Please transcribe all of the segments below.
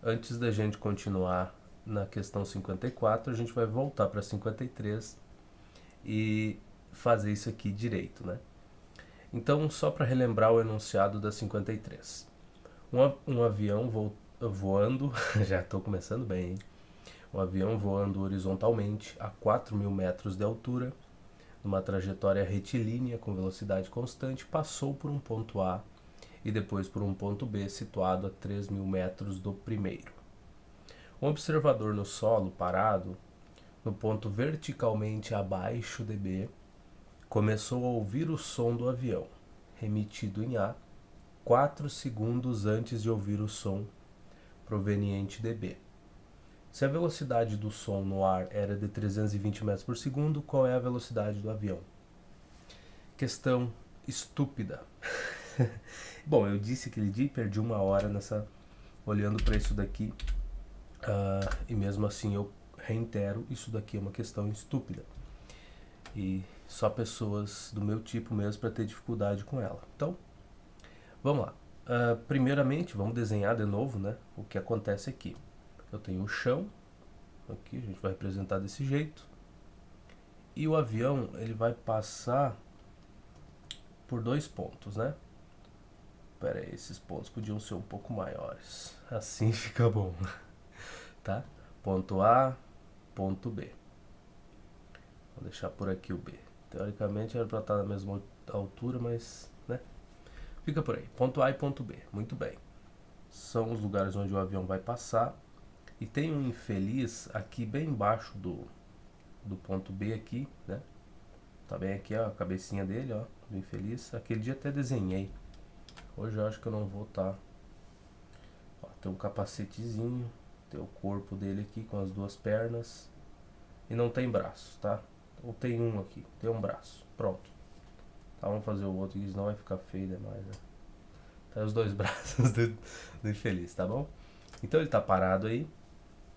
antes da gente continuar na questão 54, a gente vai voltar para 53 e fazer isso aqui direito, né? Então, só para relembrar o enunciado da 53. Um avião voando, já estou começando bem, hein? Um avião voando horizontalmente a 4.000 metros de altura, numa trajetória retilínea com velocidade constante, passou por um ponto A e depois por um ponto B situado a 3.000 metros do primeiro. Um observador no solo, parado, no ponto verticalmente abaixo de B, começou a ouvir o som do avião, remetido em A, 4 segundos antes de ouvir o som proveniente de B. Se a velocidade do som no ar era de 320 metros por segundo, qual é a velocidade do avião? Questão estúpida. Bom, eu disse aquele dia e perdi uma hora olhando para isso daqui, e mesmo assim eu reitero, isso daqui é uma questão estúpida. E só pessoas do meu tipo mesmo para ter dificuldade com ela. Então, vamos lá. Primeiramente, vamos desenhar de novo, né, o que acontece aqui. Eu tenho o chão, aqui a gente vai representar desse jeito. E o avião, ele vai passar por dois pontos, né? Pera aí, esses pontos podiam ser um pouco maiores. Assim fica bom, tá? Ponto A, ponto B. Vou deixar por aqui o B. Teoricamente era para estar na mesma altura, mas, né? Fica por aí. Ponto A e ponto B. Muito bem. São os lugares onde o avião vai passar. E tem um infeliz aqui bem embaixo do ponto B aqui, né? Tá bem aqui, ó, a cabecinha dele, ó, do infeliz. Aquele dia até desenhei. Hoje eu acho que eu não vou estar. Tem um capacetezinho, tem o corpo dele aqui com as duas pernas. E não tem braços, tá? Ou tem um aqui, tem um braço. Pronto. Tá, vamos fazer o outro, que senão vai ficar feio demais, né? Tá os dois braços do infeliz, tá bom? Então ele tá parado aí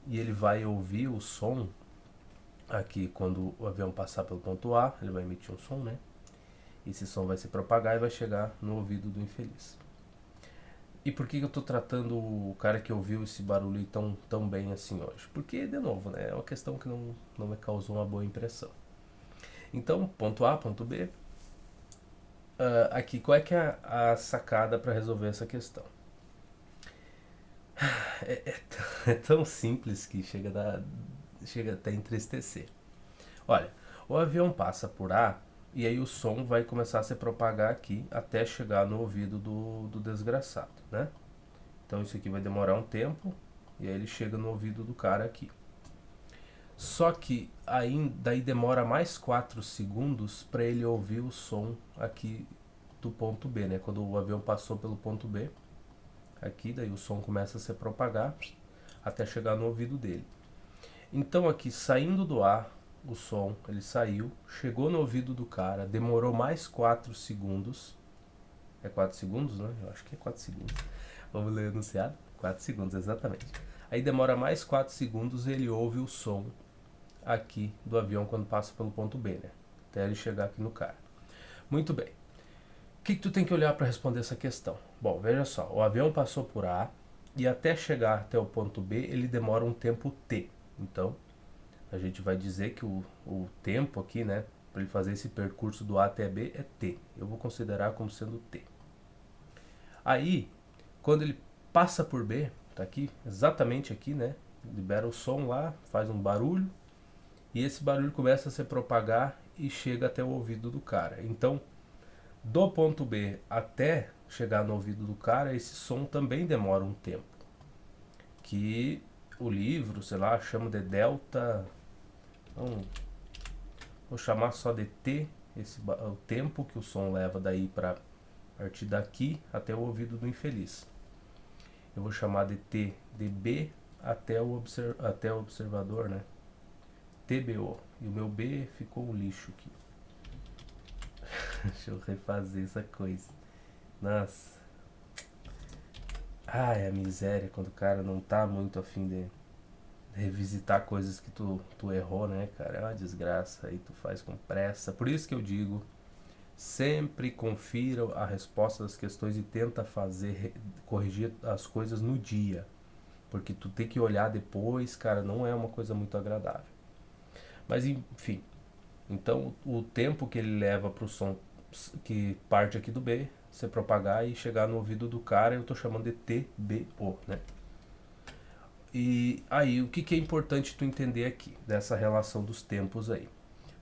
e ele vai ouvir o som aqui quando o avião passar pelo ponto A, ele vai emitir um som, né? Esse som vai se propagar e vai chegar no ouvido do infeliz. E por que eu tô tratando o cara que ouviu esse barulho tão bem assim hoje? Porque, de novo, né, é uma questão que não me causou uma boa impressão. Então, ponto A, ponto B. Aqui, qual é que é a sacada para resolver essa questão? É tão simples que chega até a entristecer. Olha, o avião passa por A e aí o som vai começar a se propagar aqui até chegar no ouvido do desgraçado, né? Então isso aqui vai demorar um tempo e aí ele chega no ouvido do cara aqui. Só que daí demora mais 4 segundos para ele ouvir o som aqui do ponto B, né? Quando o avião passou pelo ponto B, aqui daí o som começa a se propagar até chegar no ouvido dele. Então aqui saindo do ar, o som, ele saiu, chegou no ouvido do cara, demorou mais 4 segundos. É 4 segundos, né? Eu acho que é 4 segundos. Vamos ler o enunciado? 4 segundos, exatamente. Aí demora mais 4 segundos e ele ouve o som aqui do avião quando passa pelo ponto B, né? Até ele chegar aqui no cara. Muito bem. O que tu tem que olhar para responder essa questão? Bom, veja só. O avião passou por A e até chegar até o ponto B ele demora um tempo T. Então, a gente vai dizer que o tempo aqui, né, para ele fazer esse percurso do A até B é T. Eu vou considerar como sendo T. Aí, quando ele passa por B, tá aqui, exatamente aqui, né, libera o som lá, faz um barulho, e esse barulho começa a se propagar e chega até o ouvido do cara. Então, do ponto B até chegar no ouvido do cara, esse som também demora um tempo. Que o livro, sei lá, chama de delta. Vou chamar só de T, o tempo que o som leva daí para partir daqui até o ouvido do infeliz. Eu vou chamar de T de B até o observador, né? TBO. E o meu B ficou um lixo aqui. Deixa eu refazer essa coisa. Nossa. Ai, a miséria quando o cara não tá muito afim de revisitar coisas que tu errou, né, cara? É uma desgraça. Aí tu faz com pressa. Por isso que eu digo, sempre confira a resposta das questões e tenta corrigir as coisas no dia. porque tu tem que olhar depois, cara, não é uma coisa muito agradável. Mas enfim, então o tempo que ele leva pro som que parte aqui do B se propagar e chegar no ouvido do cara, eu tô chamando de TBO, né? E aí, o que, que é importante tu entender aqui, dessa relação dos tempos aí?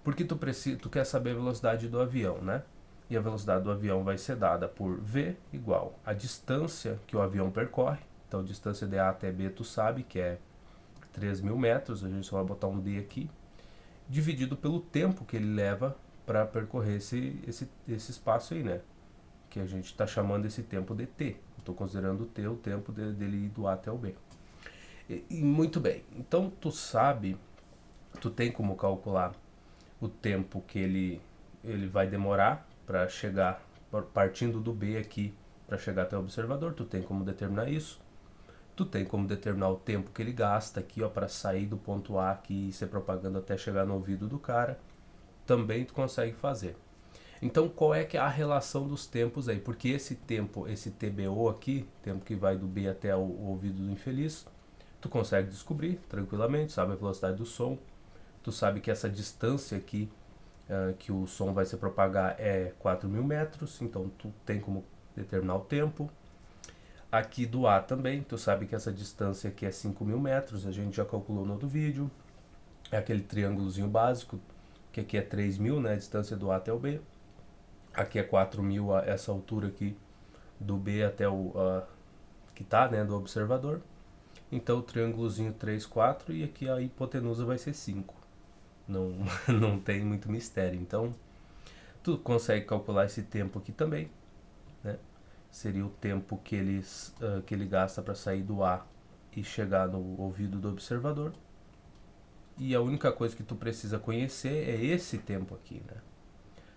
Porque tu quer saber a velocidade do avião, né? E a velocidade do avião vai ser dada por V igual a distância que o avião percorre. Então, a distância de A até B tu sabe que é 3.000 metros, a gente só vai botar um D aqui, dividido pelo tempo que ele leva para percorrer esse espaço aí, né? Que a gente está chamando esse tempo de T. Estou considerando o T o tempo dele ir do A até o B. E muito bem, então tu sabe, tu tem como calcular o tempo que ele vai demorar para chegar, partindo do B aqui para chegar até o observador, tu tem como determinar isso. Tu tem como determinar o tempo que ele gasta aqui, ó, para sair do ponto A aqui e ser propagando até chegar no ouvido do cara. Também tu consegue fazer. Então, qual é que é a relação dos tempos aí? Porque esse tempo, esse TBO aqui, tempo que vai do B até o ouvido do infeliz, tu consegue descobrir tranquilamente, sabe a velocidade do som. Tu sabe que essa distância aqui que o som vai se propagar é 4.000 metros, então tu tem como determinar o tempo. Aqui do A também, tu sabe que essa distância aqui é 5.000 metros, a gente já calculou no outro vídeo. É aquele triângulozinho básico, que aqui é 3.000, né, a distância do A até o B. Aqui é 4.000 essa altura aqui do B até o que tá, né, do observador. Então o triângulozinho 3, 4 e aqui a hipotenusa vai ser 5. Não, não tem muito mistério. Então tu consegue calcular esse tempo aqui também, né? Seria o tempo que ele gasta para sair do A e chegar no ouvido do observador. E a única coisa que tu precisa conhecer é esse tempo aqui, né?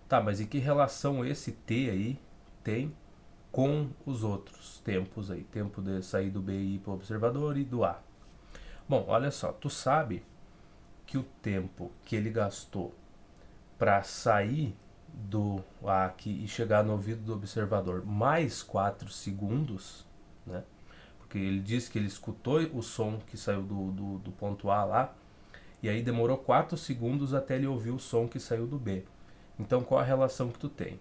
Tá, mas e que relação esse T aí tem com os outros tempos aí? Tempo de sair do B e ir para o observador e do A. Bom, olha só, tu sabe que o tempo que ele gastou para sair do A aqui e chegar no ouvido do observador mais 4 segundos, né? Porque ele disse que ele escutou o som que saiu do ponto A lá, e aí demorou 4 segundos até ele ouvir o som que saiu do B. Então qual a relação que tu tem?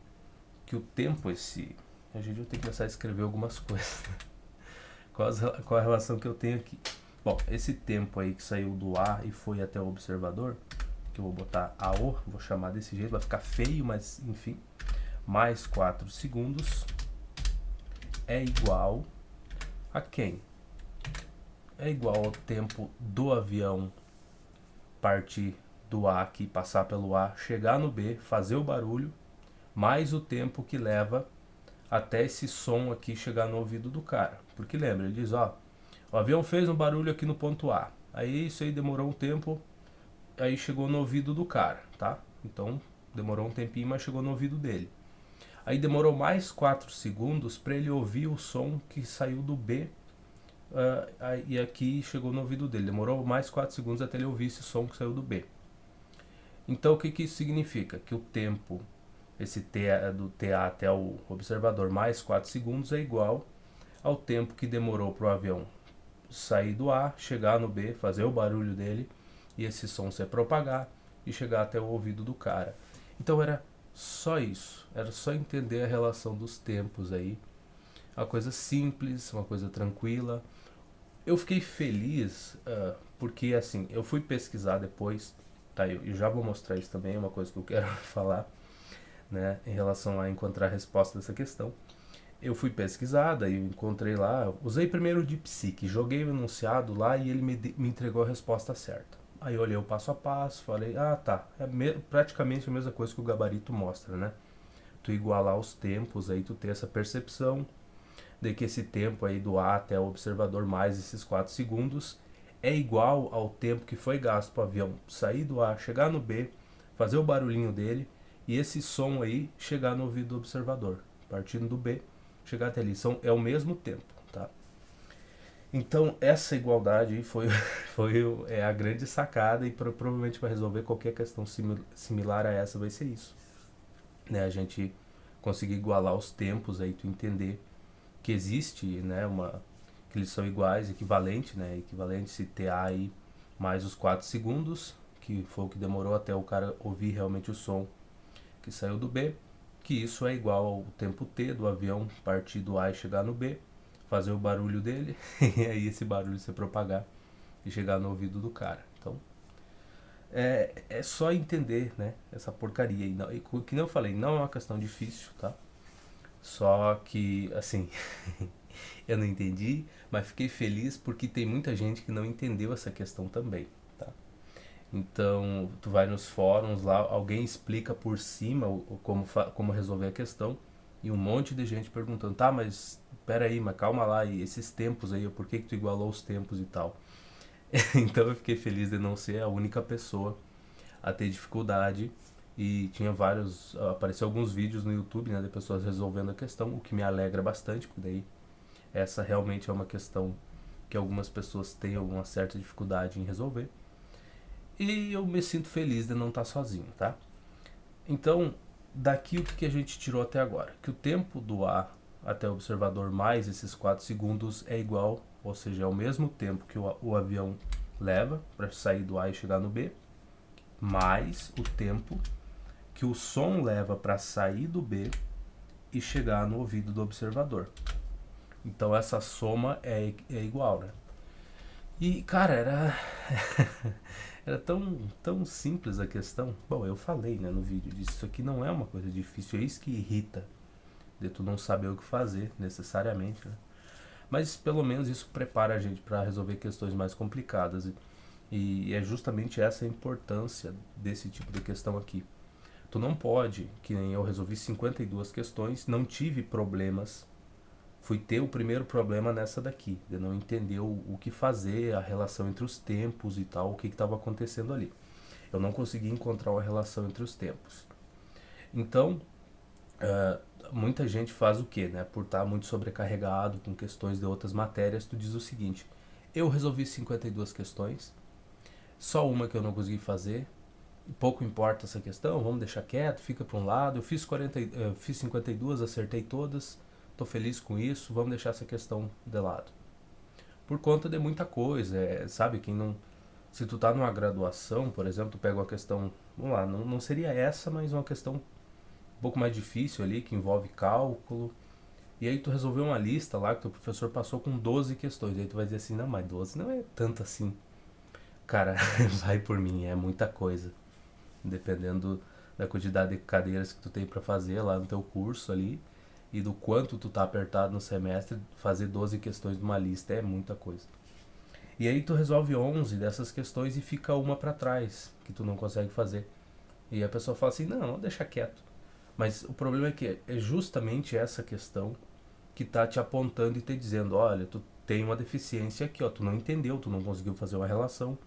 Que o tempo esse... A gente vai ter que começar a escrever algumas coisas. Qual a relação que eu tenho aqui? Bom, esse tempo aí que saiu do A e foi até o observador, que eu vou botar AO, vou chamar desse jeito, vai ficar feio, mas enfim, mais 4 segundos é igual a quem? É igual ao tempo do avião partir do A aqui, passar pelo A, chegar no B, fazer o barulho, mais o tempo que leva até esse som aqui chegar no ouvido do cara. Porque lembra, ele diz, ó, o avião fez um barulho aqui no ponto A. Aí isso aí demorou um tempo, aí chegou no ouvido do cara, tá? Então demorou um tempinho, mas chegou no ouvido dele. Aí demorou mais 4 segundos para ele ouvir o som que saiu do B e aqui chegou no ouvido dele. Demorou mais 4 segundos até ele ouvir esse som que saiu do B. Então o que, que isso significa? Que o tempo, esse T do TA até o observador mais 4 segundos é igual ao tempo que demorou para o avião sair do A, chegar no B, fazer o barulho dele e esse som se propagar e chegar até o ouvido do cara. Então era só isso, era só entender a relação dos tempos aí. Uma coisa simples, uma coisa tranquila. Eu fiquei feliz porque assim, eu fui pesquisar depois, tá? Eu já vou mostrar isso também, é uma coisa que eu quero falar, né, em relação a encontrar a resposta dessa questão. Eu fui pesquisar, daí eu encontrei lá, usei primeiro o DeepSeek, joguei o enunciado lá e ele me entregou a resposta certa. Aí eu olhei o passo a passo, falei, ah tá, é praticamente a mesma coisa que o gabarito mostra, né? Tu igualar os tempos, aí tu ter essa percepção de que esse tempo aí do A até o observador mais esses 4 segundos é igual ao tempo que foi gasto para o avião sair do A, chegar no B, fazer o barulhinho dele e esse som aí chegar no ouvido do observador, partindo do B, chegar até ali. É o mesmo tempo, tá? Então essa igualdade aí foi a grande sacada e provavelmente vai resolver qualquer questão similar a essa vai ser isso, né? A gente conseguir igualar os tempos aí, tu entender que existe, né, que eles são iguais, equivalente, né? Equivalente se TA aí mais os 4 segundos, que foi o que demorou até o cara ouvir realmente o som que saiu do B, que isso é igual ao tempo T do avião partir do A e chegar no B, fazer o barulho dele, e aí esse barulho se propagar e chegar no ouvido do cara. Então, é só entender, né, essa porcaria. E que nem eu falei, não é uma questão difícil, tá? Só que, assim, eu não entendi, mas fiquei feliz porque tem muita gente que não entendeu essa questão também, tá? Então, tu vai nos fóruns lá, alguém explica por cima como resolver a questão e um monte de gente perguntando, tá, mas pera aí, mas calma lá, e esses tempos aí, por que que tu igualou os tempos e tal? Então eu fiquei feliz de não ser a única pessoa a ter dificuldade e tinha apareceu alguns vídeos no YouTube, né, de pessoas resolvendo a questão, o que me alegra bastante, porque daí essa realmente é uma questão que algumas pessoas têm alguma certa dificuldade em resolver. E eu me sinto feliz de não estar sozinho, tá? Então, daqui o que a gente tirou até agora? Que o tempo do A até o observador mais esses 4 segundos é igual, ou seja, é o mesmo tempo que o avião leva para sair do A e chegar no B, mais o tempo que o som leva para sair do B e chegar no ouvido do observador. Então essa soma é igual, né? E, cara, era tão simples a questão. Bom, eu falei, né, no vídeo disso. Isso aqui não é uma coisa difícil. É isso que irrita, de tu não saber o que fazer, necessariamente, né? Mas, pelo menos, isso prepara a gente para resolver questões mais complicadas. E é justamente essa a importância desse tipo de questão aqui. Tu não pode, que nem eu resolvi 52 questões, não tive problemas. Fui ter o primeiro problema nessa daqui, de não entender o que fazer, a relação entre os tempos e tal, o que estava acontecendo ali. Eu não consegui encontrar uma relação entre os tempos. Então, muita gente faz o que, né? Por estar muito sobrecarregado com questões de outras matérias, tu diz o seguinte: eu resolvi 52 questões, só uma que eu não consegui fazer, pouco importa essa questão, vamos deixar quieto, fica para um lado. Eu fiz 52, acertei todas, estou feliz com isso, vamos deixar essa questão de lado. Por conta de muita coisa, sabe? Quem não, se tu tá numa graduação, por exemplo, tu pega uma questão, vamos lá, não seria essa, mas uma questão um pouco mais difícil ali, que envolve cálculo, e aí tu resolveu uma lista lá que teu professor passou com 12 questões, aí tu vai dizer assim, não, mas 12 não é tanto assim. Cara, vai por mim, é muita coisa. Dependendo da quantidade de cadeiras que tu tem para fazer lá no teu curso ali e do quanto tu tá apertado no semestre, fazer 12 questões de uma lista é muita coisa. E aí tu resolve 11 dessas questões e fica uma para trás, que tu não consegue fazer. E a pessoa fala assim, não, deixa quieto. Mas o problema é que é justamente essa questão que tá te apontando e te dizendo, olha, tu tem uma deficiência aqui, ó, tu não entendeu, tu não conseguiu fazer uma relação.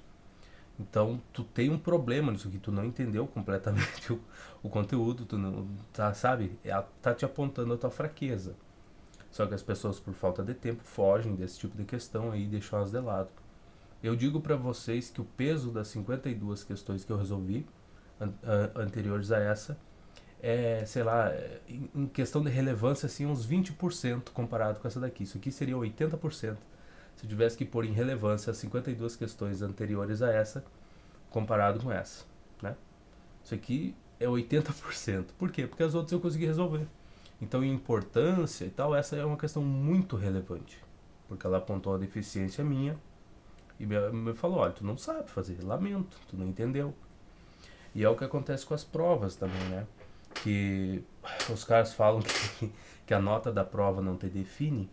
Então, tu tem um problema nisso aqui, tu não entendeu completamente o conteúdo, tu não, tá, sabe? Ela tá te apontando a tua fraqueza. Só que as pessoas, por falta de tempo, fogem desse tipo de questão aí e deixam elas de lado. Eu digo para vocês que o peso das 52 questões que eu resolvi, anteriores a essa, sei lá, em questão de relevância, assim, uns 20% comparado com essa daqui. Isso aqui seria 80%. Se eu tivesse que pôr em relevância as 52 questões anteriores a essa, comparado com essa, né? Isso aqui é 80%. Por quê? Porque as outras eu consegui resolver. Então, em importância e tal, essa é uma questão muito relevante. Porque ela apontou a deficiência minha e me falou, olha, tu não sabe fazer, lamento, tu não entendeu. E é o que acontece com as provas também, né? Que os caras falam que a nota da prova não te define,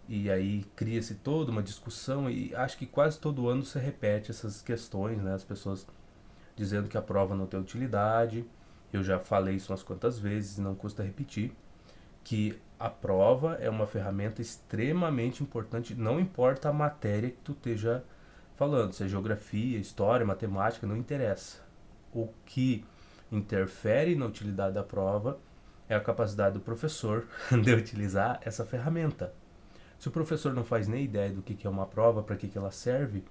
e aí cria-se toda uma discussão, e acho que quase todo ano se repete essas questões, né? As pessoas dizendo que a prova não tem utilidade. Eu já falei isso umas quantas vezes, não custa repetir, que a prova é uma ferramenta extremamente importante, não importa a matéria que tu esteja falando, se é geografia, história, matemática, não interessa. O que interfere na utilidade da prova é a capacidade do professor de utilizar essa ferramenta. Se o professor não faz nem ideia do que é uma prova, para que ela serve,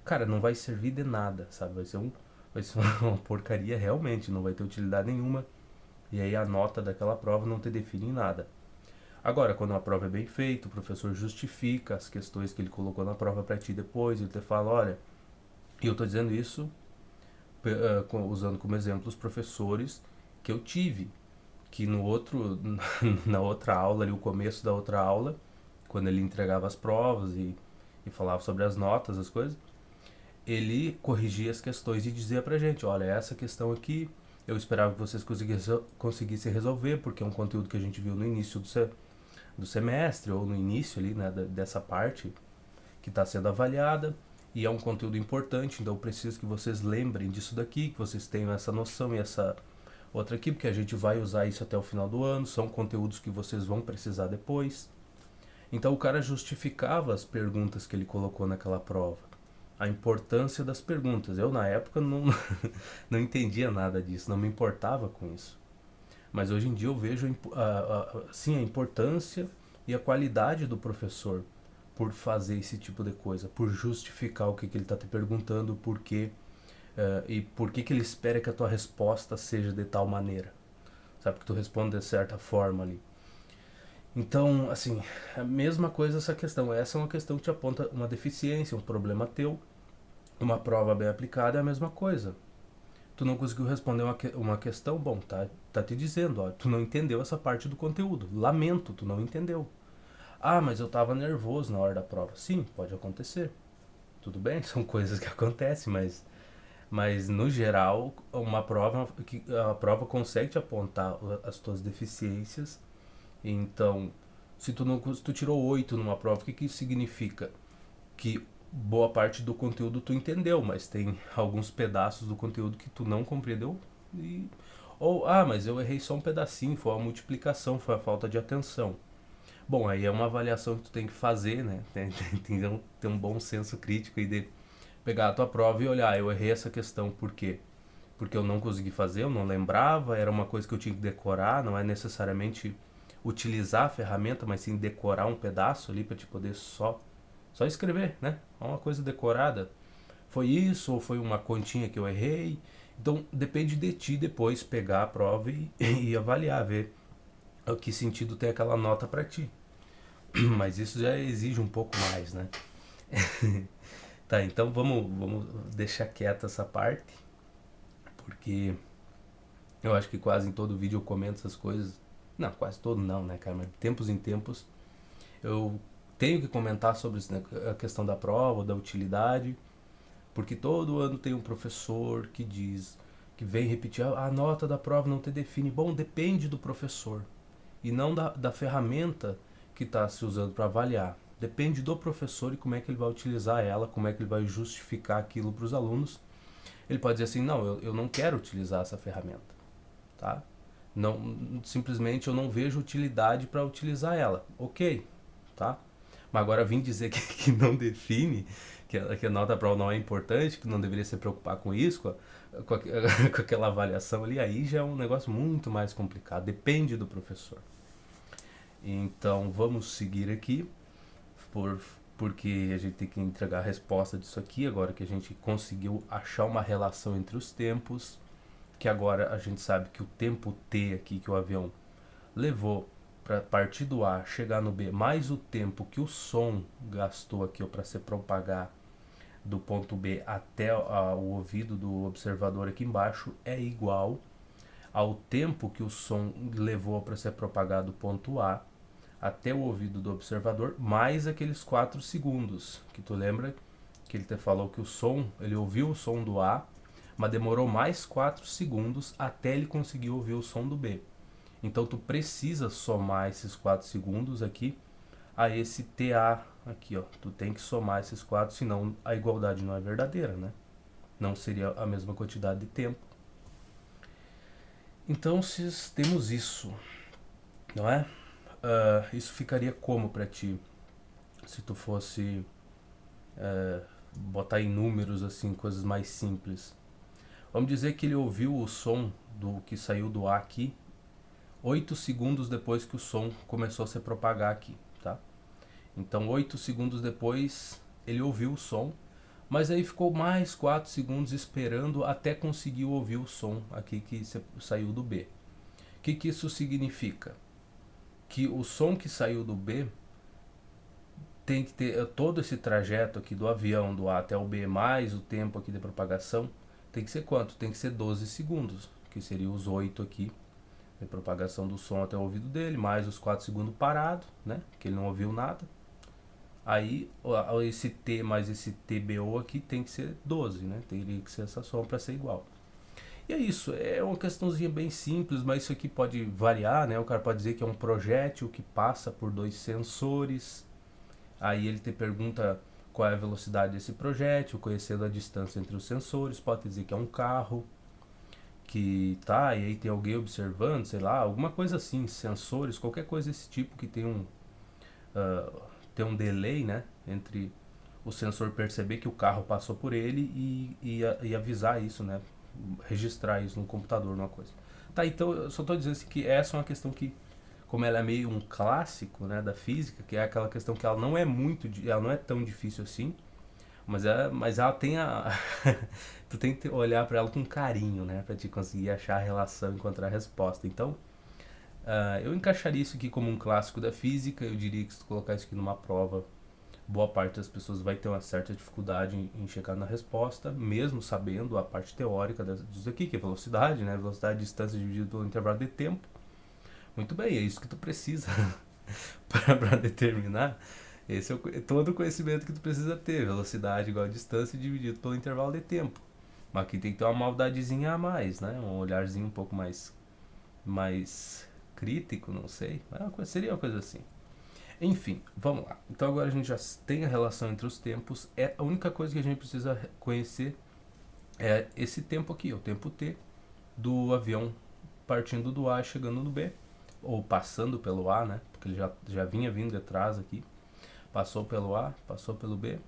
cara, não vai servir de nada, sabe? Vai ser uma porcaria realmente, não vai ter utilidade nenhuma. E aí a nota daquela prova não te define em nada. Agora, quando a prova é bem feita, o professor justifica as questões que ele colocou na prova para ti depois, ele te fala, olha, e eu estou dizendo isso usando como exemplo os professores que eu tive, que no outro, na outra aula, ali o começo da outra aula, quando ele entregava as provas e falava sobre as notas, as coisas, ele corrigia as questões e dizia pra gente, olha, essa questão aqui eu esperava que vocês conseguissem resolver, porque é um conteúdo que a gente viu no início do semestre, ou no início ali, né, dessa parte que está sendo avaliada, e é um conteúdo importante, então eu preciso que vocês lembrem disso daqui, que vocês tenham essa noção e essa outra aqui, porque a gente vai usar isso até o final do ano, são conteúdos que vocês vão precisar depois. Então o cara justificava as perguntas que ele colocou naquela prova, a importância das perguntas. Eu na época não, não entendia nada disso, não me importava com isso. Mas hoje em dia eu vejo sim, a importância e a qualidade do professor por fazer esse tipo de coisa, por justificar o que ele está te perguntando, por quê, e por que ele espera que a tua resposta seja de tal maneira. Sabe, que tu responde de certa forma ali. Então, assim, a mesma coisa essa questão. Essa é uma questão que te aponta uma deficiência, um problema teu. Uma prova bem aplicada é a mesma coisa. Tu não conseguiu responder uma questão, bom, tá te dizendo, ó, tu não entendeu essa parte do conteúdo. Lamento, tu não entendeu. Ah, mas eu tava nervoso na hora da prova. Sim, pode acontecer. Tudo bem, são coisas que acontecem, mas no geral, a prova consegue te apontar as tuas deficiências. Então, se tu tirou 8 numa prova, o que isso significa? Que boa parte do conteúdo tu entendeu, mas tem alguns pedaços do conteúdo que tu não compreendeu ou, mas eu errei só um pedacinho, foi a multiplicação, foi a falta de atenção. Bom, aí é uma avaliação que tu tem que fazer, né? Tem que ter um bom senso crítico e de pegar a tua prova e olhar, eu errei essa questão, por quê? Porque eu não consegui fazer, eu não lembrava, era uma coisa que eu tinha que decorar, não é necessariamente utilizar a ferramenta, mas sim decorar um pedaço ali para te poder só escrever, né? É uma coisa decorada. Foi isso ou foi uma continha que eu errei? Então depende de ti depois pegar a prova e avaliar, ver o que sentido tem aquela nota para ti. Mas isso já exige um pouco mais, né? Tá, então vamos deixar quieta essa parte, porque eu acho que quase em todo vídeo eu comento essas coisas. Não, quase todo não, né, cara? Mas de tempos em tempos eu tenho que comentar sobre isso, né? A questão da prova, da utilidade, porque todo ano tem um professor que diz, que vem repetir, a nota da prova não te define. Bom, depende do professor e não da ferramenta que está se usando para avaliar. Depende do professor e como é que ele vai utilizar ela, como é que ele vai justificar aquilo para os alunos. Ele pode dizer assim, não, eu não quero utilizar essa ferramenta, tá? Não, simplesmente eu não vejo utilidade para utilizar ela. Ok, tá? Mas agora vim dizer que não define, que a nota prova não é importante, que não deveria se preocupar com isso, com aquela avaliação ali, aí já é um negócio muito mais complicado. Depende do professor. Então vamos seguir aqui, porque a gente tem que entregar a resposta disso aqui, agora que a gente conseguiu achar uma relação entre os tempos, que agora a gente sabe que o tempo T aqui que o avião levou para partir do A chegar no B, mais o tempo que o som gastou aqui para se propagar do ponto B até o ouvido do observador aqui embaixo, é igual ao tempo que o som levou para ser propagado do ponto A até o ouvido do observador, mais aqueles 4 segundos, que tu lembra que ele te falou que o som, ele ouviu o som do A, mas demorou mais 4 segundos até ele conseguir ouvir o som do B. Então tu precisa somar esses 4 segundos aqui a esse TA aqui, ó. Tu tem que somar esses 4, senão a igualdade não é verdadeira, né? Não seria a mesma quantidade de tempo. Então, se temos isso, não é? Isso ficaria como para ti? Se tu fosse botar em números, assim, coisas mais simples. Vamos dizer que ele ouviu o som do que saiu do A aqui 8 segundos depois que o som começou a se propagar aqui, tá? Então 8 segundos depois ele ouviu o som, mas aí ficou mais 4 segundos esperando até conseguir ouvir o som aqui que saiu do B. O que isso significa? que o som que saiu do B tem que ter todo esse trajeto aqui do avião do A até o B mais o tempo aqui de propagação, tem que ser quanto? Tem que ser 12 segundos, que seria os 8 aqui de propagação do som até o ouvido dele, mais os 4 segundos parado, né? Que ele não ouviu nada. Aí esse T mais esse TBO aqui tem que ser 12, né? Teria que ser essa soma para ser igual. E é isso, é uma questãozinha bem simples, mas isso aqui pode variar, né? O cara pode dizer que é um projétil que passa por dois sensores. Aí ele te pergunta qual é a velocidade desse projétil, conhecendo a distância entre os sensores. Pode dizer que é um carro que tá, e aí tem alguém observando, sei lá, alguma coisa assim, sensores, qualquer coisa desse tipo que tem um delay, né, entre o sensor perceber que o carro passou por ele e avisar isso, né, registrar isso no computador, numa coisa. Tá, então eu só estou dizendo assim que essa é uma questão que, como ela é meio um clássico, né, da física, que é aquela questão que ela não é ela não é tão difícil assim, mas ela tem a tu tem que olhar para ela com carinho, né, para te conseguir achar a relação, encontrar a resposta. Então, eu encaixaria isso aqui como um clássico da física. Eu diria que se tu colocar isso aqui numa prova, boa parte das pessoas vai ter uma certa dificuldade em chegar na resposta, mesmo sabendo a parte teórica disso aqui, que é velocidade, né? Velocidade, distância dividido pelo intervalo de tempo. Muito bem, é isso que tu precisa para determinar. Esse é todo o conhecimento que tu precisa ter. Velocidade igual a distância dividido pelo intervalo de tempo. Mas aqui tem que ter uma maldadezinha a mais, né? Um olharzinho um pouco mais crítico, não sei. Seria uma coisa assim. Enfim, vamos lá. Então agora a gente já tem a relação entre os tempos. A única coisa que a gente precisa conhecer é esse tempo aqui, o tempo T do avião partindo do A e chegando no B, ou passando pelo A, né? Porque ele já vinha vindo de trás aqui. Passou pelo A, passou pelo B.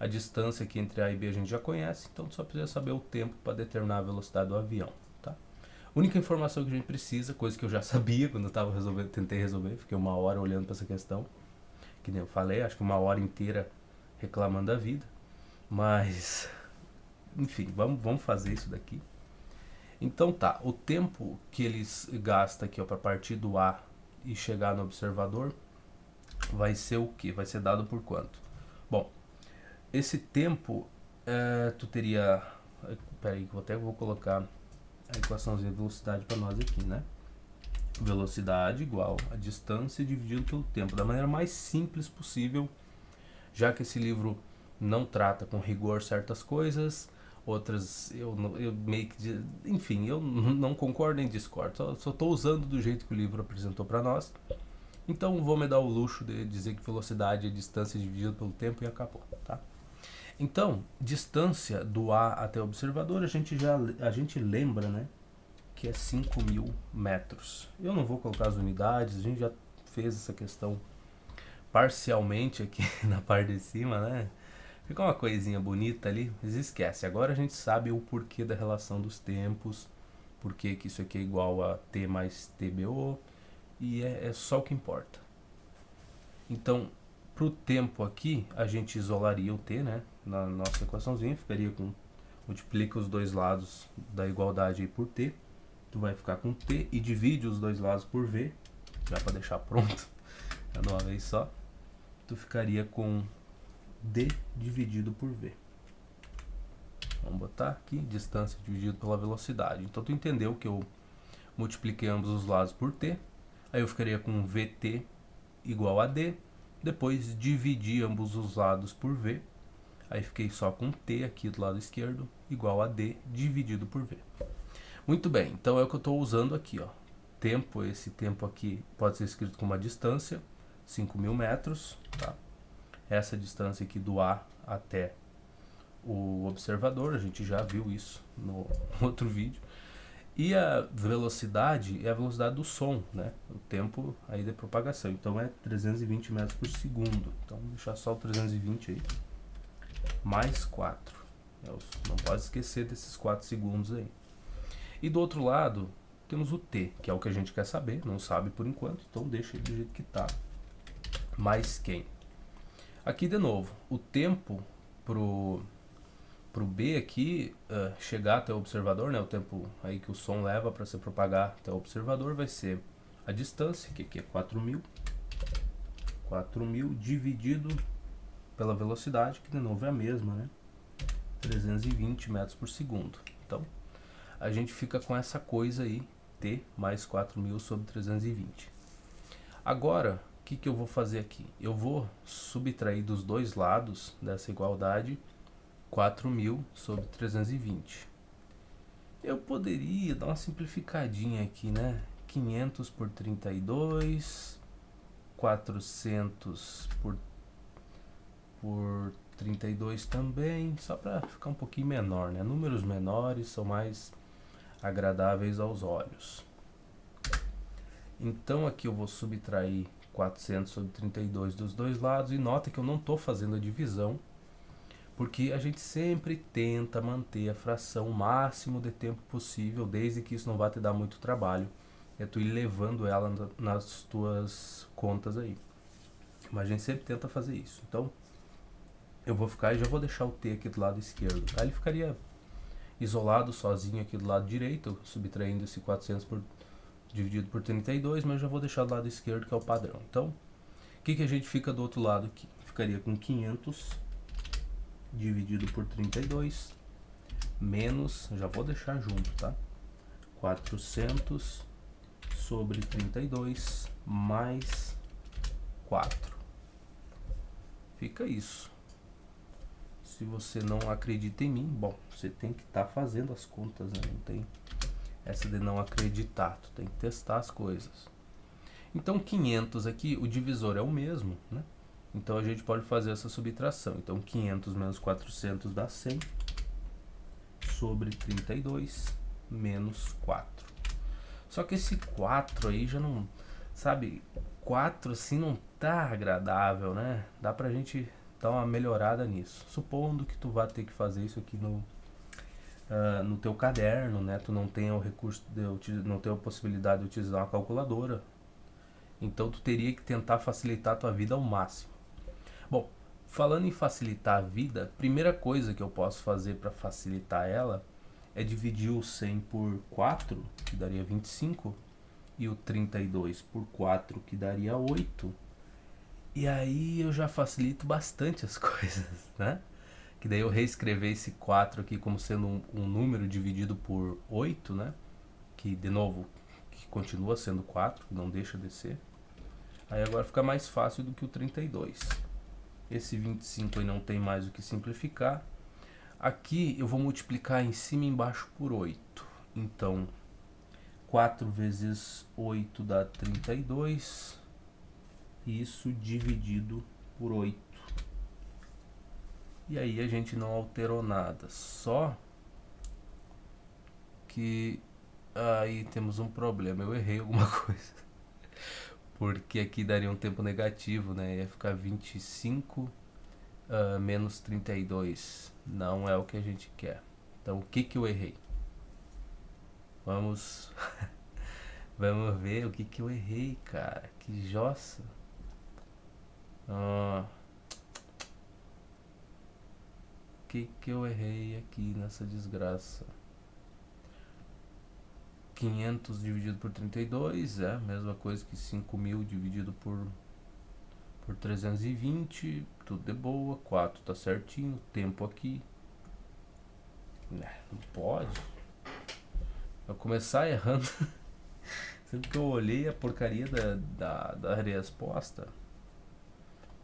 A distância aqui entre A e B a gente já conhece, então só precisa saber o tempo para determinar a velocidade do avião, tá? Única informação que a gente precisa, coisa que eu já sabia quando eu tava tentei resolver, fiquei uma hora olhando para essa questão, que nem eu falei, acho que uma hora inteira reclamando da vida, mas enfim, vamos fazer isso daqui. Então tá, o tempo que eles gastam aqui para partir do A e chegar no observador vai ser o que? Vai ser dado por quanto? Bom, esse tempo tu teria. Peraí, que eu até vou colocar a equaçãozinha de velocidade para nós aqui, né? Velocidade igual a distância dividido pelo tempo, da maneira mais simples possível, já que esse livro não trata com rigor certas coisas, outras eu meio que. Enfim, eu não concordo nem discordo, só estou usando do jeito que o livro apresentou para nós. Então vou me dar o luxo de dizer que velocidade é distância dividida pelo tempo e acabou, tá? Então, distância do A até o observador, a gente lembra, né, que é 5.000 metros. Eu não vou colocar as unidades, a gente já fez essa questão parcialmente aqui na parte de cima, né? Fica uma coisinha bonita ali, mas esquece. Agora a gente sabe o porquê da relação dos tempos, porquê que isso aqui é igual a T mais TBO, e é só o que importa. Então, para o tempo aqui, a gente isolaria o T, né? Na nossa equaçãozinha, ficaria com... multiplica os dois lados da igualdade aí por T. Tu vai ficar com T e divide os dois lados por V, já para deixar pronto, de uma vez só. Tu ficaria com D dividido por V. Vamos botar aqui, distância dividido pela velocidade. Então tu entendeu que eu multipliquei ambos os lados por T. Aí eu ficaria com VT igual a D. Depois dividi ambos os lados por V. Aí fiquei só com T aqui do lado esquerdo igual a D dividido por V. Muito bem, então é o que eu estou usando aqui, ó. Tempo, esse tempo aqui pode ser escrito como uma distância, 5.000 metros, tá? Essa distância aqui do A até o observador, a gente já viu isso no outro vídeo. E a velocidade é a velocidade do som, né? O tempo aí de propagação. Então é 320 metros por segundo. Então vou deixar só o 320 aí. Mais 4. Não pode esquecer desses 4 segundos aí. E do outro lado, temos o T, que é o que a gente quer saber, não sabe por enquanto, então deixa ele do jeito que está. Mais quem? Aqui de novo, o tempo pro B aqui chegar até o observador, né, o tempo aí que o som leva para se propagar até o observador vai ser a distância, que aqui é 4.000. 4.000 dividido pela velocidade, que de novo é a mesma, né? 320 metros por segundo. Então, a gente fica com essa coisa aí, T mais 4.000 sobre 320. Agora, o que eu vou fazer aqui? Eu vou subtrair dos dois lados dessa igualdade 4.000 sobre 320. Eu poderia dar uma simplificadinha aqui, né? 500 por 32, 400 por 32 também, só para ficar um pouquinho menor, né? Números menores são mais agradáveis aos olhos. Então aqui eu vou subtrair 400 sobre 32 dos dois lados, e nota que eu não estou fazendo a divisão, porque a gente sempre tenta manter a fração o máximo de tempo possível, desde que isso não vá te dar muito trabalho. É tu ir levando ela nas tuas contas aí. Mas a gente sempre tenta fazer isso. Então, eu vou ficar e já vou deixar o T aqui do lado esquerdo. Tá? Ele ficaria isolado, sozinho aqui do lado direito, subtraindo esse 400 dividido por 32, mas já vou deixar do lado esquerdo, que é o padrão. Então, o que a gente fica do outro lado aqui? Ficaria com 500 dividido por 32, menos, já vou deixar junto, tá? 400 sobre 32 mais 4. Fica isso. Se você não acredita em mim, bom, você tem que estar fazendo as contas, né? Não tem essa de não acreditar, tu tem que testar as coisas. Então 500 aqui, o divisor é o mesmo, né? Então a gente pode fazer essa subtração. Então 500 menos 400 dá 100 sobre 32 menos 4. Só que esse 4 aí já não, sabe, 4 assim não tá agradável, né? Dá pra gente dar uma melhorada nisso. Supondo que tu vá ter que fazer isso aqui no teu caderno, né? Tu não tenha o recurso, não tenha a possibilidade de utilizar uma calculadora. Então tu teria que tentar facilitar a tua vida ao máximo. Bom, falando em facilitar a vida, primeira coisa que eu posso fazer para facilitar ela é dividir o 100 por 4, que daria 25, e o 32 por 4, que daria 8. E aí eu já facilito bastante as coisas, né? Que daí eu reescrever esse 4 aqui como sendo um número dividido por 8, né? Que, de novo, que continua sendo 4, não deixa de ser. Aí agora fica mais fácil do que o 32. Esse 25 aí não tem mais o que simplificar. Aqui eu vou multiplicar em cima e embaixo por 8. Então, 4 vezes 8 dá 32. E isso dividido por 8. E aí a gente não alterou nada. Só que aí temos um problema. Eu errei alguma coisa. Porque aqui daria um tempo negativo, né? Ia ficar 25 menos 32. Não é o que a gente quer. Então o que eu errei? Vamos vamos ver o que eu errei, cara. Que jossa. O que eu errei aqui nessa desgraça? 500 dividido por 32 é a mesma coisa que 5.000 dividido por 320. Tudo de boa. 4 tá certinho. Tempo aqui. Não pode. Eu começar errando. Sempre que eu olhei a porcaria da resposta.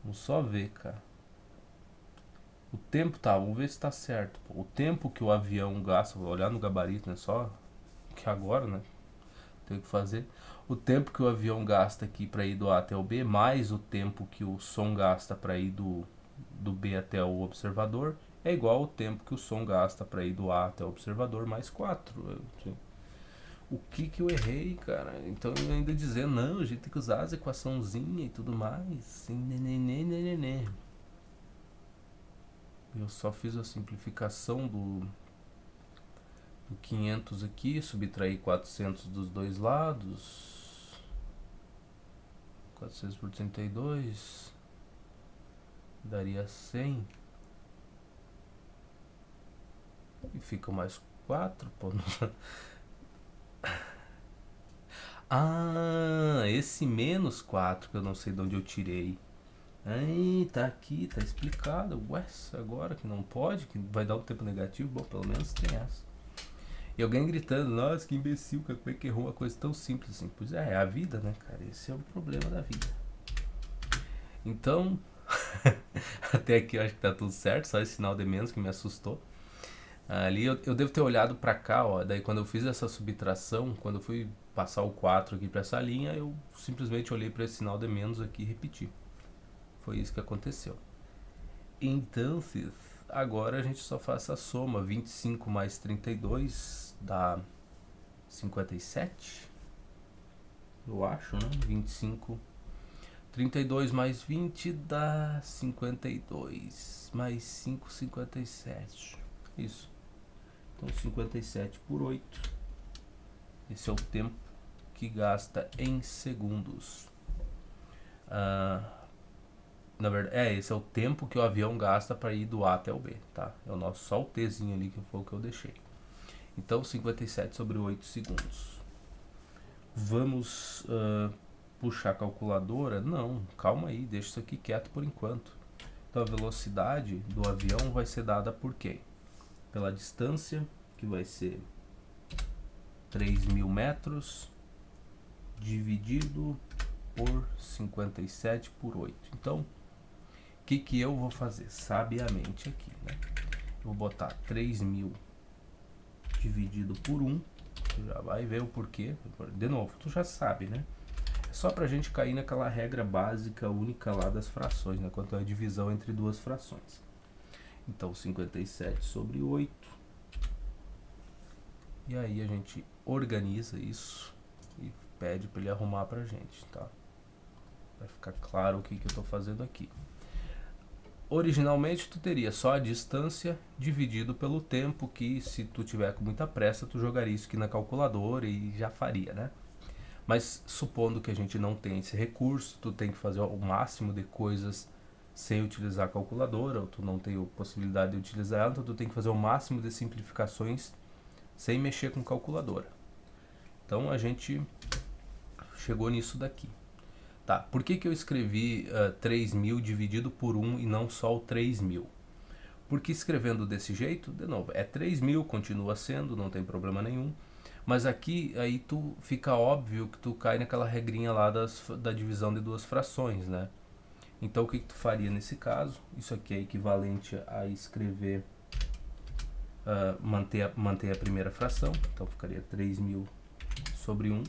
Vamos só ver, cara. O tempo tá, vamos ver se tá certo. O tempo que o avião gasta, vou olhar no gabarito, né? Só que agora, né? Tenho que fazer. O tempo que o avião gasta aqui para ir do A até o B, mais o tempo que o som gasta para ir do B até o observador, é igual ao tempo que o som gasta para ir do A até o observador, mais 4. O que eu errei, cara? Então eu ainda dizer, não, a gente tem que usar as equaçãozinha e tudo mais. Nenê. Eu só fiz a simplificação do 500 aqui, subtrair 400 dos dois lados. 400 por 32 daria 100. E fica mais 4, pô. Ah, esse menos 4 que eu não sei de onde eu tirei. Aí, tá aqui, tá explicado. Ué, agora que não pode, que vai dar um tempo negativo, bom, pelo menos tem essa. E alguém gritando, nossa, que imbecil, como é que errou uma coisa tão simples assim? Pois é a vida, né, cara? Esse é o problema da vida. Então, até aqui eu acho que tá tudo certo, só esse sinal de menos que me assustou. Ali eu devo ter olhado pra cá, ó. Daí quando eu fiz essa subtração, quando eu fui passar o 4 aqui pra essa linha, eu simplesmente olhei pra esse sinal de menos aqui e repeti. Foi isso que aconteceu. Então, agora a gente só faz a soma. 25 mais 32 dá 57. Eu acho, né? 25. 32 mais 20 dá 52. Mais 5, 57. Isso. Então 57 por 8. Esse é o tempo que gasta em segundos. Na verdade, esse é o tempo que o avião gasta para ir do A até o B, tá? É o nosso só o Tzinho ali que foi o que eu deixei. Então 57 sobre 8 segundos. Vamos puxar a calculadora? Não, calma aí, deixa isso aqui quieto por enquanto. Então a velocidade do avião vai ser dada por quê? Pela distância, que vai ser 3.000 metros, dividido por 57 por 8. Então, o que eu vou fazer? Sabiamente aqui, né? Eu vou botar 3.000 dividido por 1. Tu já vai ver o porquê. De novo, tu já sabe, né? É só pra gente cair naquela regra básica única lá das frações, né? Quanto à divisão entre duas frações. Então, 57 sobre 8. E aí a gente organiza isso e pede para ele arrumar pra gente, tá? Vai ficar claro o que eu tô fazendo aqui. Originalmente tu teria só a distância dividido pelo tempo, que se tu tiver com muita pressa tu jogaria isso aqui na calculadora e já faria, né? Mas supondo que a gente não tem esse recurso, tu tem que fazer o máximo de coisas sem utilizar a calculadora, ou tu não tem a possibilidade de utilizar ela, então tu tem que fazer o máximo de simplificações sem mexer com calculadora. Então a gente chegou nisso daqui. Tá, por que eu escrevi 3.000 dividido por 1 e não só o 3.000? Porque escrevendo desse jeito, de novo, é 3.000, continua sendo, não tem problema nenhum. Mas aqui, aí tu fica óbvio que tu cai naquela regrinha lá da divisão de duas frações, né? Então o que tu faria nesse caso? Isso aqui é equivalente a escrever, manter a primeira fração, então ficaria 3.000 sobre 1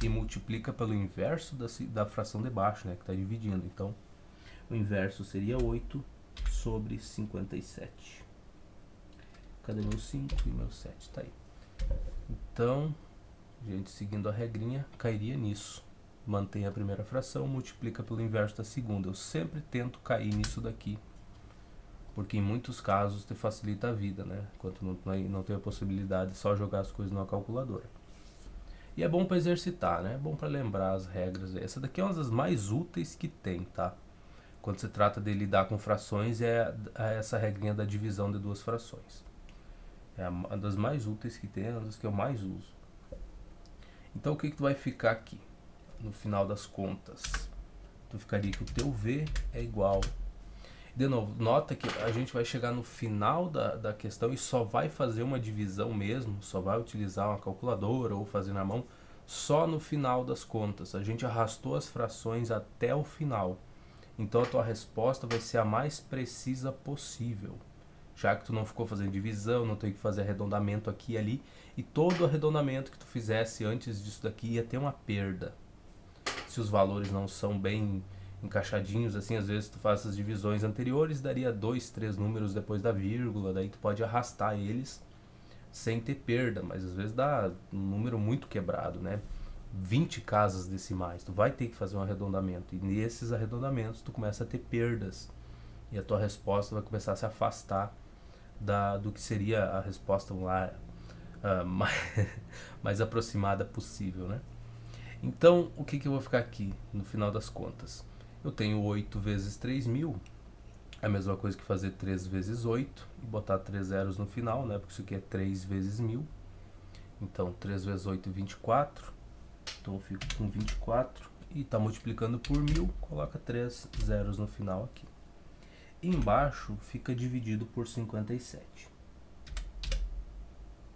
e multiplica pelo inverso da fração de baixo, né, que está dividindo. Então, o inverso seria 8 sobre 57. Cadê meu 5 e meu 7? Tá aí. Então, a gente seguindo a regrinha, cairia nisso. Mantém a primeira fração, multiplica pelo inverso da segunda. Eu sempre tento cair nisso daqui, porque em muitos casos te facilita a vida, né? Enquanto não tem a possibilidade de só jogar as coisas numa calculadora. E é bom para exercitar, né? É bom para lembrar as regras. Essa daqui é uma das mais úteis que tem, tá? Quando se trata de lidar com frações, é essa regrinha da divisão de duas frações. É uma das mais úteis que tem, é uma das que eu mais uso. Então o que tu vai ficar aqui? No final das contas, tu ficaria que o teu V é igual. De novo, nota que a gente vai chegar no final da questão e só vai fazer uma divisão mesmo, só vai utilizar uma calculadora ou fazer na mão só no final das contas. A gente arrastou as frações até o final. Então a tua resposta vai ser a mais precisa possível. Já que tu não ficou fazendo divisão, não tem que fazer arredondamento aqui e ali, e todo arredondamento que tu fizesse antes disso daqui ia ter uma perda. Se os valores não são bem encaixadinhos, assim, às vezes tu faz essas divisões anteriores, daria 2, 3 números depois da vírgula, daí tu pode arrastar eles sem ter perda, mas às vezes dá um número muito quebrado, né? 20 casas decimais, tu vai ter que fazer um arredondamento, e nesses arredondamentos tu começa a ter perdas, e a tua resposta vai começar a se afastar do que seria a resposta lá mais aproximada possível, né? Então, o que eu vou ficar aqui no final das contas? Eu tenho 8 vezes 3.000, é a mesma coisa que fazer 3 vezes 8 e botar 3 zeros no final, né? Porque isso aqui é 3 vezes 1.000. Então, 3 vezes 8 é 24. Então eu fico com 24 e está multiplicando por 1000, coloca 3 zeros no final aqui. Embaixo fica dividido por 57.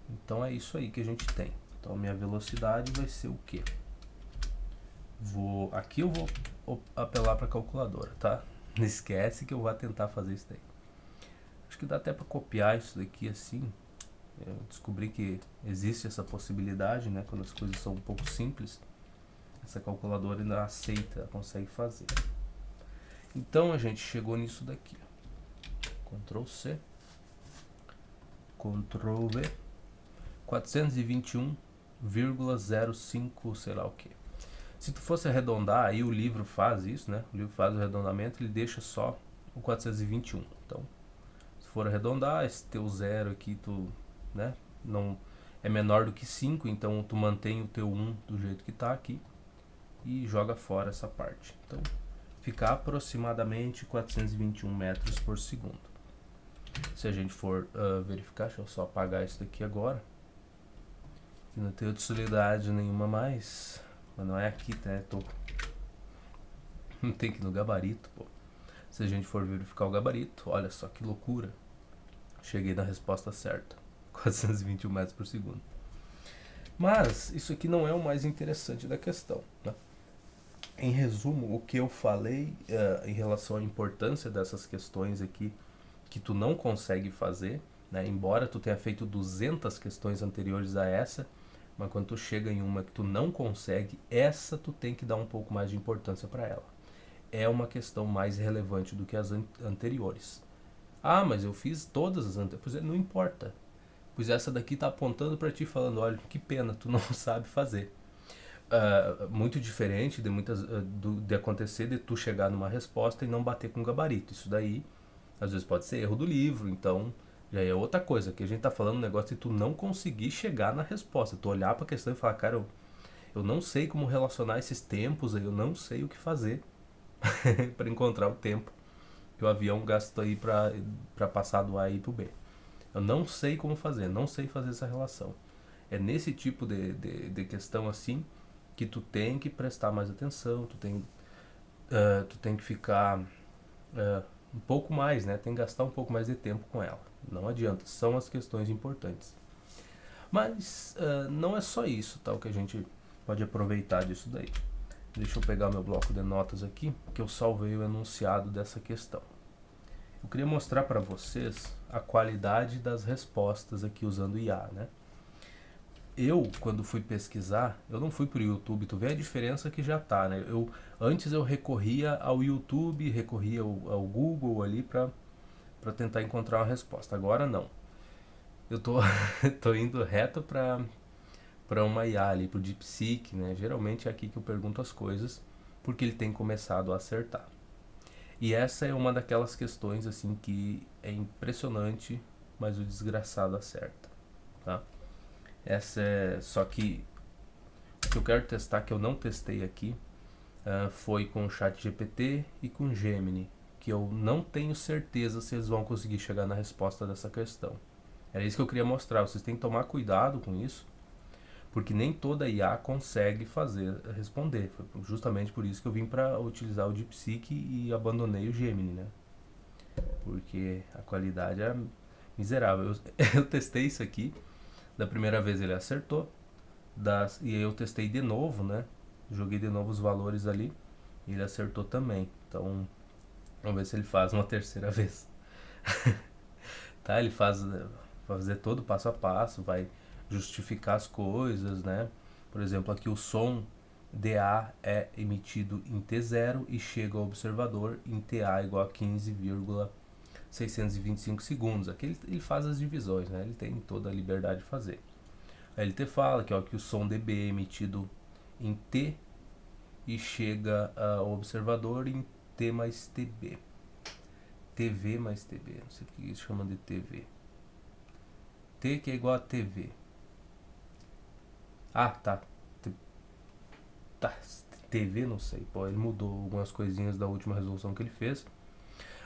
Então é isso aí que a gente tem. Então a minha velocidade vai ser o quê? Aqui eu vou apelar para a calculadora, tá? Não esquece que eu vou tentar fazer isso daí. Acho que dá até para copiar isso daqui assim. Eu descobri que existe essa possibilidade, né? Quando as coisas são um pouco simples, essa calculadora ainda aceita, consegue fazer. Então a gente chegou nisso daqui. Ctrl C, Ctrl V, 421,05 sei lá o que. Se tu fosse arredondar, aí o livro faz isso, né? O livro faz o arredondamento, ele deixa só o 421. Então, se for arredondar, esse teu zero aqui, tu, né? Não é menor do que 5, então tu mantém o teu 1 do jeito que tá aqui e joga fora essa parte. Então, fica aproximadamente 421 metros por segundo. Se a gente for verificar, deixa eu só apagar isso daqui agora. Não tem utilidade nenhuma mais. Mas não é aqui, né? Não tem que ir no gabarito, pô. Se a gente for verificar o gabarito, olha só que loucura. Cheguei na resposta certa. 421 metros por segundo. Mas isso aqui não é o mais interessante da questão, né? Em resumo, o que eu falei em relação à importância dessas questões aqui, que tu não consegue fazer, né? Embora tu tenha feito 200 questões anteriores a essa, mas quando tu chega em uma que tu não consegue, essa tu tem que dar um pouco mais de importância para ela. É uma questão mais relevante do que as anteriores. Ah, mas eu fiz todas as anteriores. Pois é, não importa. Pois essa daqui tá apontando para ti falando, olha, que pena, tu não sabe fazer. Muito diferente de de acontecer de tu chegar numa resposta e não bater com o gabarito. Isso daí, às vezes pode ser erro do livro, então já é outra coisa, que a gente tá falando um negócio de tu não conseguir chegar na resposta, tu olhar pra questão e falar, cara, eu não sei como relacionar esses tempos aí, eu não sei o que fazer para encontrar o tempo que o avião gasta aí para passar do A e pro B. Eu não sei como fazer, não sei fazer essa relação. É nesse tipo de questão assim que tu tem que prestar mais atenção, tu tem que ficar um pouco mais, né? Tem que gastar um pouco mais de tempo com ela. Não adianta, são as questões importantes. Mas não é só isso, tá? O que a gente pode aproveitar disso daí. Deixa eu pegar meu bloco de notas aqui, que eu salvei o enunciado dessa questão. Eu queria mostrar para vocês a qualidade das respostas aqui usando IA, né? Eu, quando fui pesquisar, eu não fui pro YouTube, tu vê a diferença que já tá, né? Antes eu recorria ao YouTube, recorria ao Google ali para tentar encontrar uma resposta. Agora não. Eu tô indo reto para uma IA ali, pro DeepSeek, né? Geralmente é aqui que eu pergunto as coisas, porque ele tem começado a acertar. E essa é uma daquelas questões assim que é impressionante, mas o desgraçado acerta, tá? Essa é só que o que eu quero testar, que eu não testei aqui, foi com o ChatGPT e com o Gemini, que eu não tenho certeza se eles vão conseguir chegar na resposta dessa questão. Era isso que eu queria mostrar. Vocês têm que tomar cuidado com isso, porque nem toda IA consegue responder. Foi justamente por isso que eu vim para utilizar o DeepSeek e abandonei o Gemini, né? Porque a qualidade é miserável. Eu testei isso aqui, da primeira vez ele acertou, e aí eu testei de novo, né? Joguei de novo os valores ali e ele acertou também. Então, vamos ver se ele faz uma terceira vez. Tá? Ele fazer todo passo a passo, vai justificar as coisas, né? Por exemplo, aqui o som DA é emitido em T0 e chega ao observador em TA igual a 15,625 segundos. Aqui ele faz as divisões, né? Ele tem toda a liberdade de fazer. A LT fala que o som DB é emitido em T e chega ao observador em T mais TB. TV mais TB, não sei o que eles chamam de TV. T que é igual a TV. Ah, tá. TV, não sei. Pô, ele mudou algumas coisinhas da última resolução que ele fez.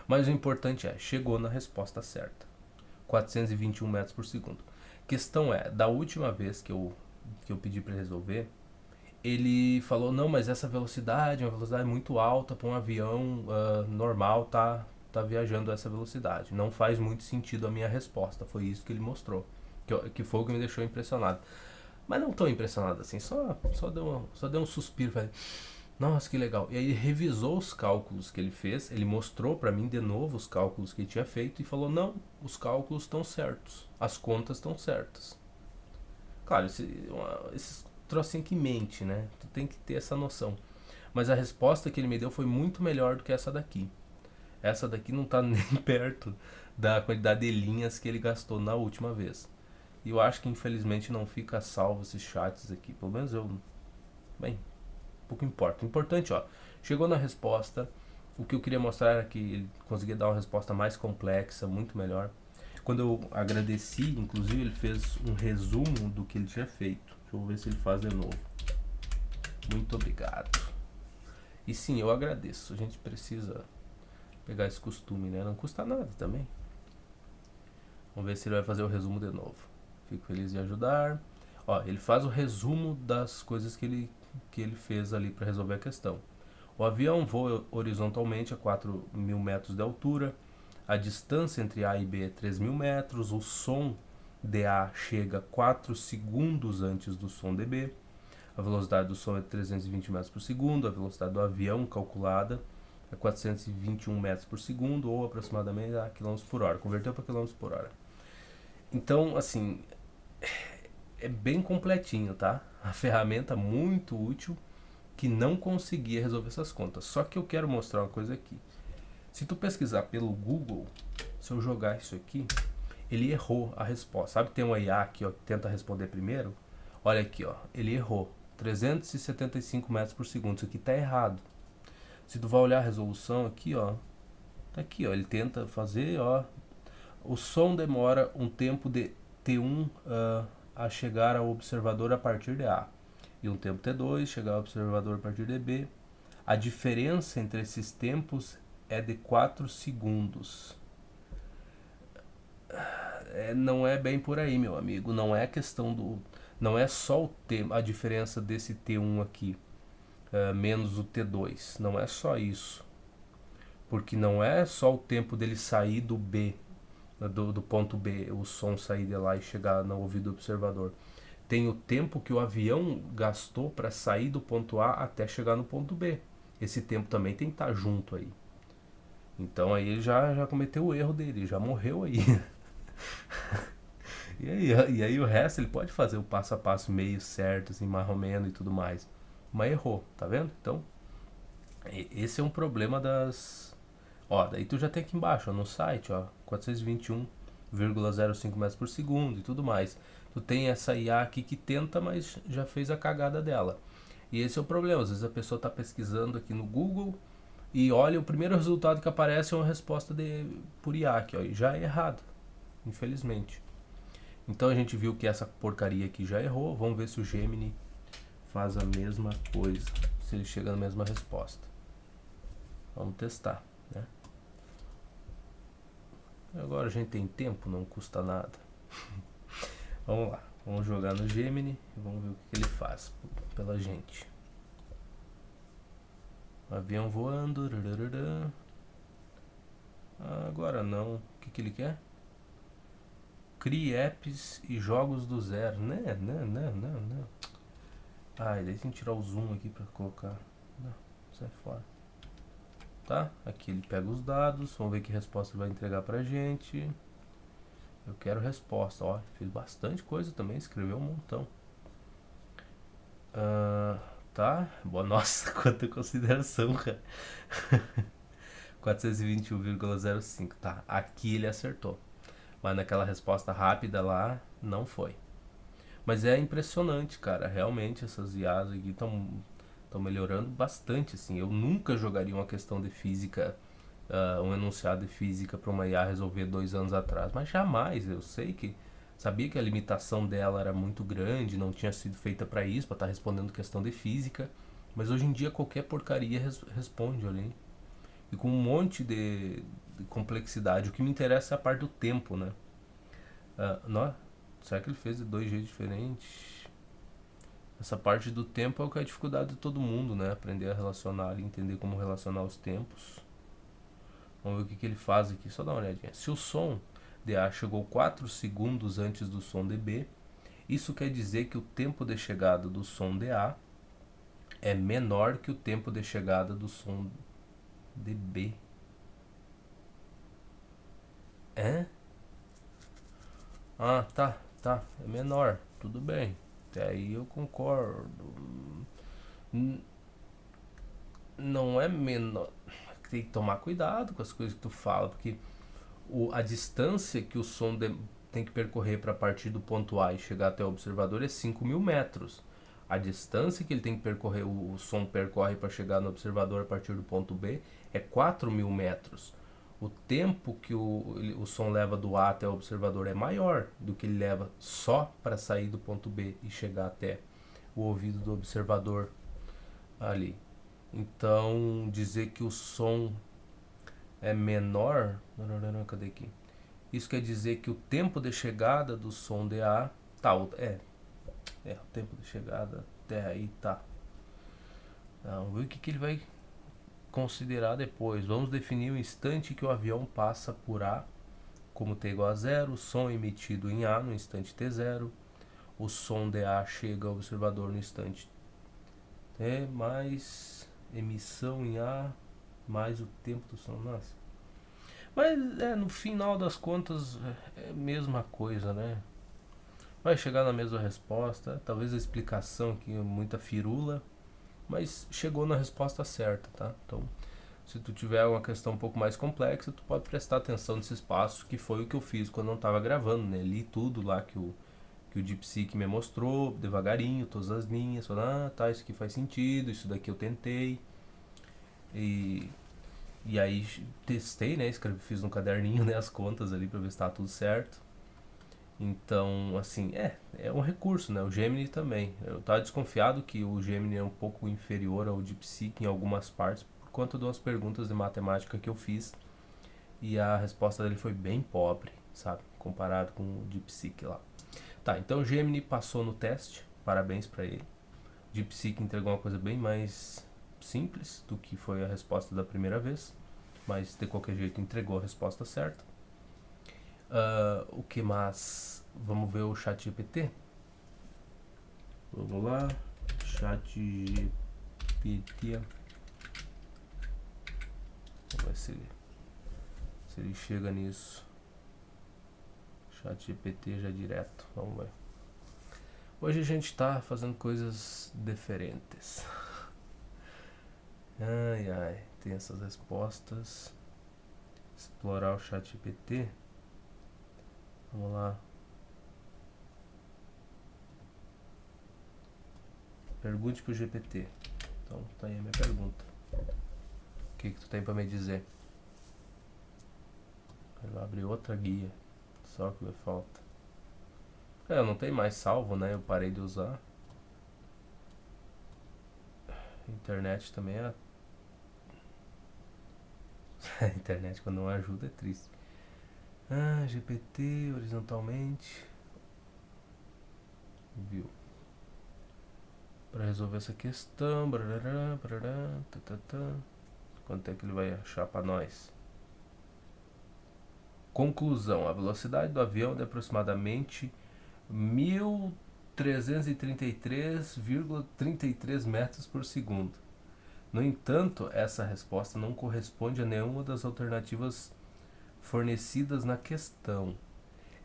Mas o importante chegou na resposta certa. 421 metros por segundo. Questão é, da última vez que eu pedi para resolver, ele falou, não, mas essa velocidade é uma velocidade muito alta para um avião normal tá viajando a essa velocidade. Não faz muito sentido a minha resposta. Foi isso que ele mostrou. Que foi o que me deixou impressionado. Mas não tão impressionado assim, só deu um suspiro. Falei, nossa, que legal. E aí ele revisou os cálculos que ele fez, ele mostrou para mim de novo os cálculos que ele tinha feito e falou, não, os cálculos estão certos, as contas estão certas. Claro, esses trocinhos que mente, né? Tu tem que ter essa noção. Mas a resposta que ele me deu foi muito melhor do que essa daqui. Essa daqui não tá nem perto da quantidade de linhas que ele gastou na última vez. E eu acho que infelizmente não fica salvo esses chats aqui. Pelo menos eu. Bem, pouco importa. O importante, ó. Chegou na resposta. O que eu queria mostrar era que ele conseguia dar uma resposta mais complexa, muito melhor. Quando eu agradeci, inclusive ele fez um resumo do que ele tinha feito. Deixa eu ver se ele faz de novo. Muito obrigado. E sim, eu agradeço. A gente precisa pegar esse costume, né? Não custa nada também. Vamos ver se ele vai fazer o resumo de novo. Fico feliz em ajudar. Ó, ele faz o resumo das coisas que ele fez ali para resolver a questão. O avião voa horizontalmente a 4.000 metros de altura. A distância entre A e B é 3.000 metros. O som de A chega 4 segundos antes do som de B. A velocidade do som é 320 metros por segundo. A velocidade do avião calculada é 421 metros por segundo, ou aproximadamente a km por hora. Converteu para km por hora. Então, assim, é bem completinho, tá? A ferramenta muito útil que não conseguia resolver essas contas. Só que eu quero mostrar uma coisa aqui. Se tu pesquisar pelo Google, se eu jogar isso aqui, ele errou a resposta. Sabe que tem um IA aqui, ó, que tenta responder primeiro? Olha aqui, ó, ele errou. 375 metros por segundo. Isso aqui tá errado. Se tu vai olhar a resolução aqui, ó, tá aqui, ó, ele tenta fazer, ó, o som demora um tempo de T1 a chegar ao observador a partir de A e um tempo T2 chegar ao observador a partir de B. A diferença entre esses tempos é de 4 segundos. Não é bem por aí, meu amigo. Não é questão do. Não é só o tempo, a diferença desse T1 aqui menos o T2. Não é só isso. Porque não é só o tempo dele sair do B, do ponto B, o som sair de lá e chegar no ouvido do observador. Tem o tempo que o avião gastou para sair do ponto A até chegar no ponto B. Esse tempo também tem que estar junto aí. Então aí ele já cometeu o erro dele, já morreu aí. E aí o resto ele pode fazer o passo a passo meio certo, assim, mais ou menos e tudo mais. Mas errou, tá vendo? Então, esse é um problema das. Ó, daí tu já tem aqui embaixo, ó, no site, ó, 421,05 metros por segundo e tudo mais. Tu tem essa IA aqui que tenta, mas já fez a cagada dela. E esse é o problema, às vezes a pessoa está pesquisando aqui no Google e olha, o primeiro resultado que aparece é uma resposta por IA aqui, ó, e já é errado, infelizmente. Então a gente viu que essa porcaria aqui já errou, vamos ver se o Gemini faz a mesma coisa, se ele chega na mesma resposta. Vamos testar, né? Agora a gente tem tempo, não custa nada. Vamos lá, vamos jogar no Gemini e vamos ver o que ele faz pela gente. Avião voando. Agora não. O que ele quer? Crie apps e jogos do zero. Não. Ai, daí tem que tirar o zoom aqui pra colocar. Não, sai fora. Tá? Aqui ele pega os dados. Vamos ver que resposta ele vai entregar pra gente. Eu quero resposta. Ó, fiz bastante coisa também. Escreveu um montão. Tá? Boa, nossa, quanta consideração, cara. 421,05. Tá, aqui ele acertou. Mas naquela resposta rápida lá, não foi. Mas é impressionante, cara. Realmente essas IAs aqui estão melhorando bastante, assim. Eu nunca jogaria uma questão de física, um enunciado de física para uma IA resolver 2 anos atrás. Mas jamais. Eu sei que sabia que a limitação dela era muito grande, não tinha sido feita para isso, para estar respondendo questão de física. Mas hoje em dia qualquer porcaria responde ali. E com um monte de complexidade. O que me interessa é a parte do tempo, né? Não, será que ele fez de dois jeitos diferentes? Essa parte do tempo é o que é a dificuldade de todo mundo, né? Aprender a relacionar ali, entender como relacionar os tempos. Vamos ver o que ele faz aqui, só dá uma olhadinha. Se o som DA chegou 4 segundos antes do som DB, isso quer dizer que o tempo de chegada do som DA é menor que o tempo de chegada do som DB. É? Ah, tá. É menor. Tudo bem. Até aí eu concordo. Não é menor. Tem que tomar cuidado com as coisas que tu fala, porque a distância que o som tem que percorrer para partir do ponto A e chegar até o observador é 5.000 metros. A distância que ele tem que percorrer, o som percorre para chegar no observador a partir do ponto B é 4.000 metros. O tempo que o som leva do A até o observador é maior do que ele leva só para sair do ponto B e chegar até o ouvido do observador ali. Então, dizer que o som é menor, cadê aqui? Isso quer dizer que o tempo de chegada do som DA tá, o tempo de chegada até aí tá. Vamos ver o que ele vai considerar depois. Vamos definir o instante que o avião passa por A como T igual a zero, o som emitido em A no instante T0, o som DA chega ao observador no instante T mais emissão em A mais o tempo do som. Nossa. Mas no final das contas é a mesma coisa, né? Vai chegar na mesma resposta. Talvez a explicação aqui é muita firula, mas chegou na resposta certa, tá? Então, se tu tiver uma questão um pouco mais complexa, tu pode prestar atenção nesses passos, que foi o que eu fiz quando não estava gravando, né? Li tudo lá que o DeepSeek me mostrou, devagarinho, todas as linhas, falando, tá, isso aqui faz sentido, isso daqui eu tentei. E aí testei, né? Fiz no caderninho, né, as contas ali pra ver se tá tudo certo. Então, assim, é um recurso, né? O Gemini também. Eu tava desconfiado que o Gemini é um pouco inferior ao DeepSeek em algumas partes, por conta de umas perguntas de matemática que eu fiz. E a resposta dele foi bem pobre, sabe? Comparado com o DeepSeek lá. Tá, então o Gemini passou no teste, parabéns pra ele. O DeepSeek entregou uma coisa bem mais simples do que foi a resposta da primeira vez, mas de qualquer jeito entregou a resposta certa. O que mais? Vamos ver o ChatGPT. Vamos lá, ChatGPT. Vamos ver se ele chega nisso. ChatGPT já direto, vamos ver. Hoje a gente tá fazendo coisas diferentes. Ai, tem essas respostas. Explorar o ChatGPT. Vamos lá. Pergunte pro GPT. Então, tá aí a minha pergunta. O que tu tem pra me dizer? Ele vai abrir outra guia. Só que me falta. Eu não tenho mais salvo, né? Eu parei de usar. A internet também é. A internet quando não ajuda é triste. GPT horizontalmente. Viu? Para resolver essa questão. Quanto é que ele vai achar para nós? Conclusão: a velocidade do avião é de aproximadamente 1.333,33 metros por segundo. No entanto, essa resposta não corresponde a nenhuma das alternativas fornecidas na questão.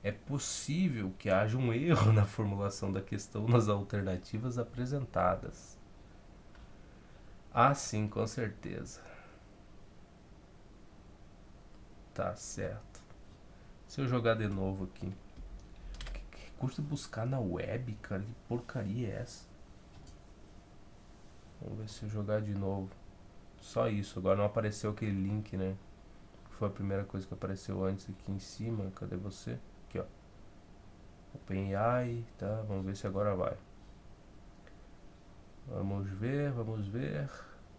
É possível que haja um erro na formulação da questão nas alternativas apresentadas. Sim, com certeza. Tá certo. Se eu jogar de novo aqui. Que custa buscar na web, cara? Que porcaria é essa? Vamos ver se eu jogar de novo. Só isso, agora não apareceu aquele link, né? Foi a primeira coisa que apareceu antes aqui em cima. Cadê você? Aqui, ó. OpenAI, tá? Vamos ver se agora vai. Vamos ver.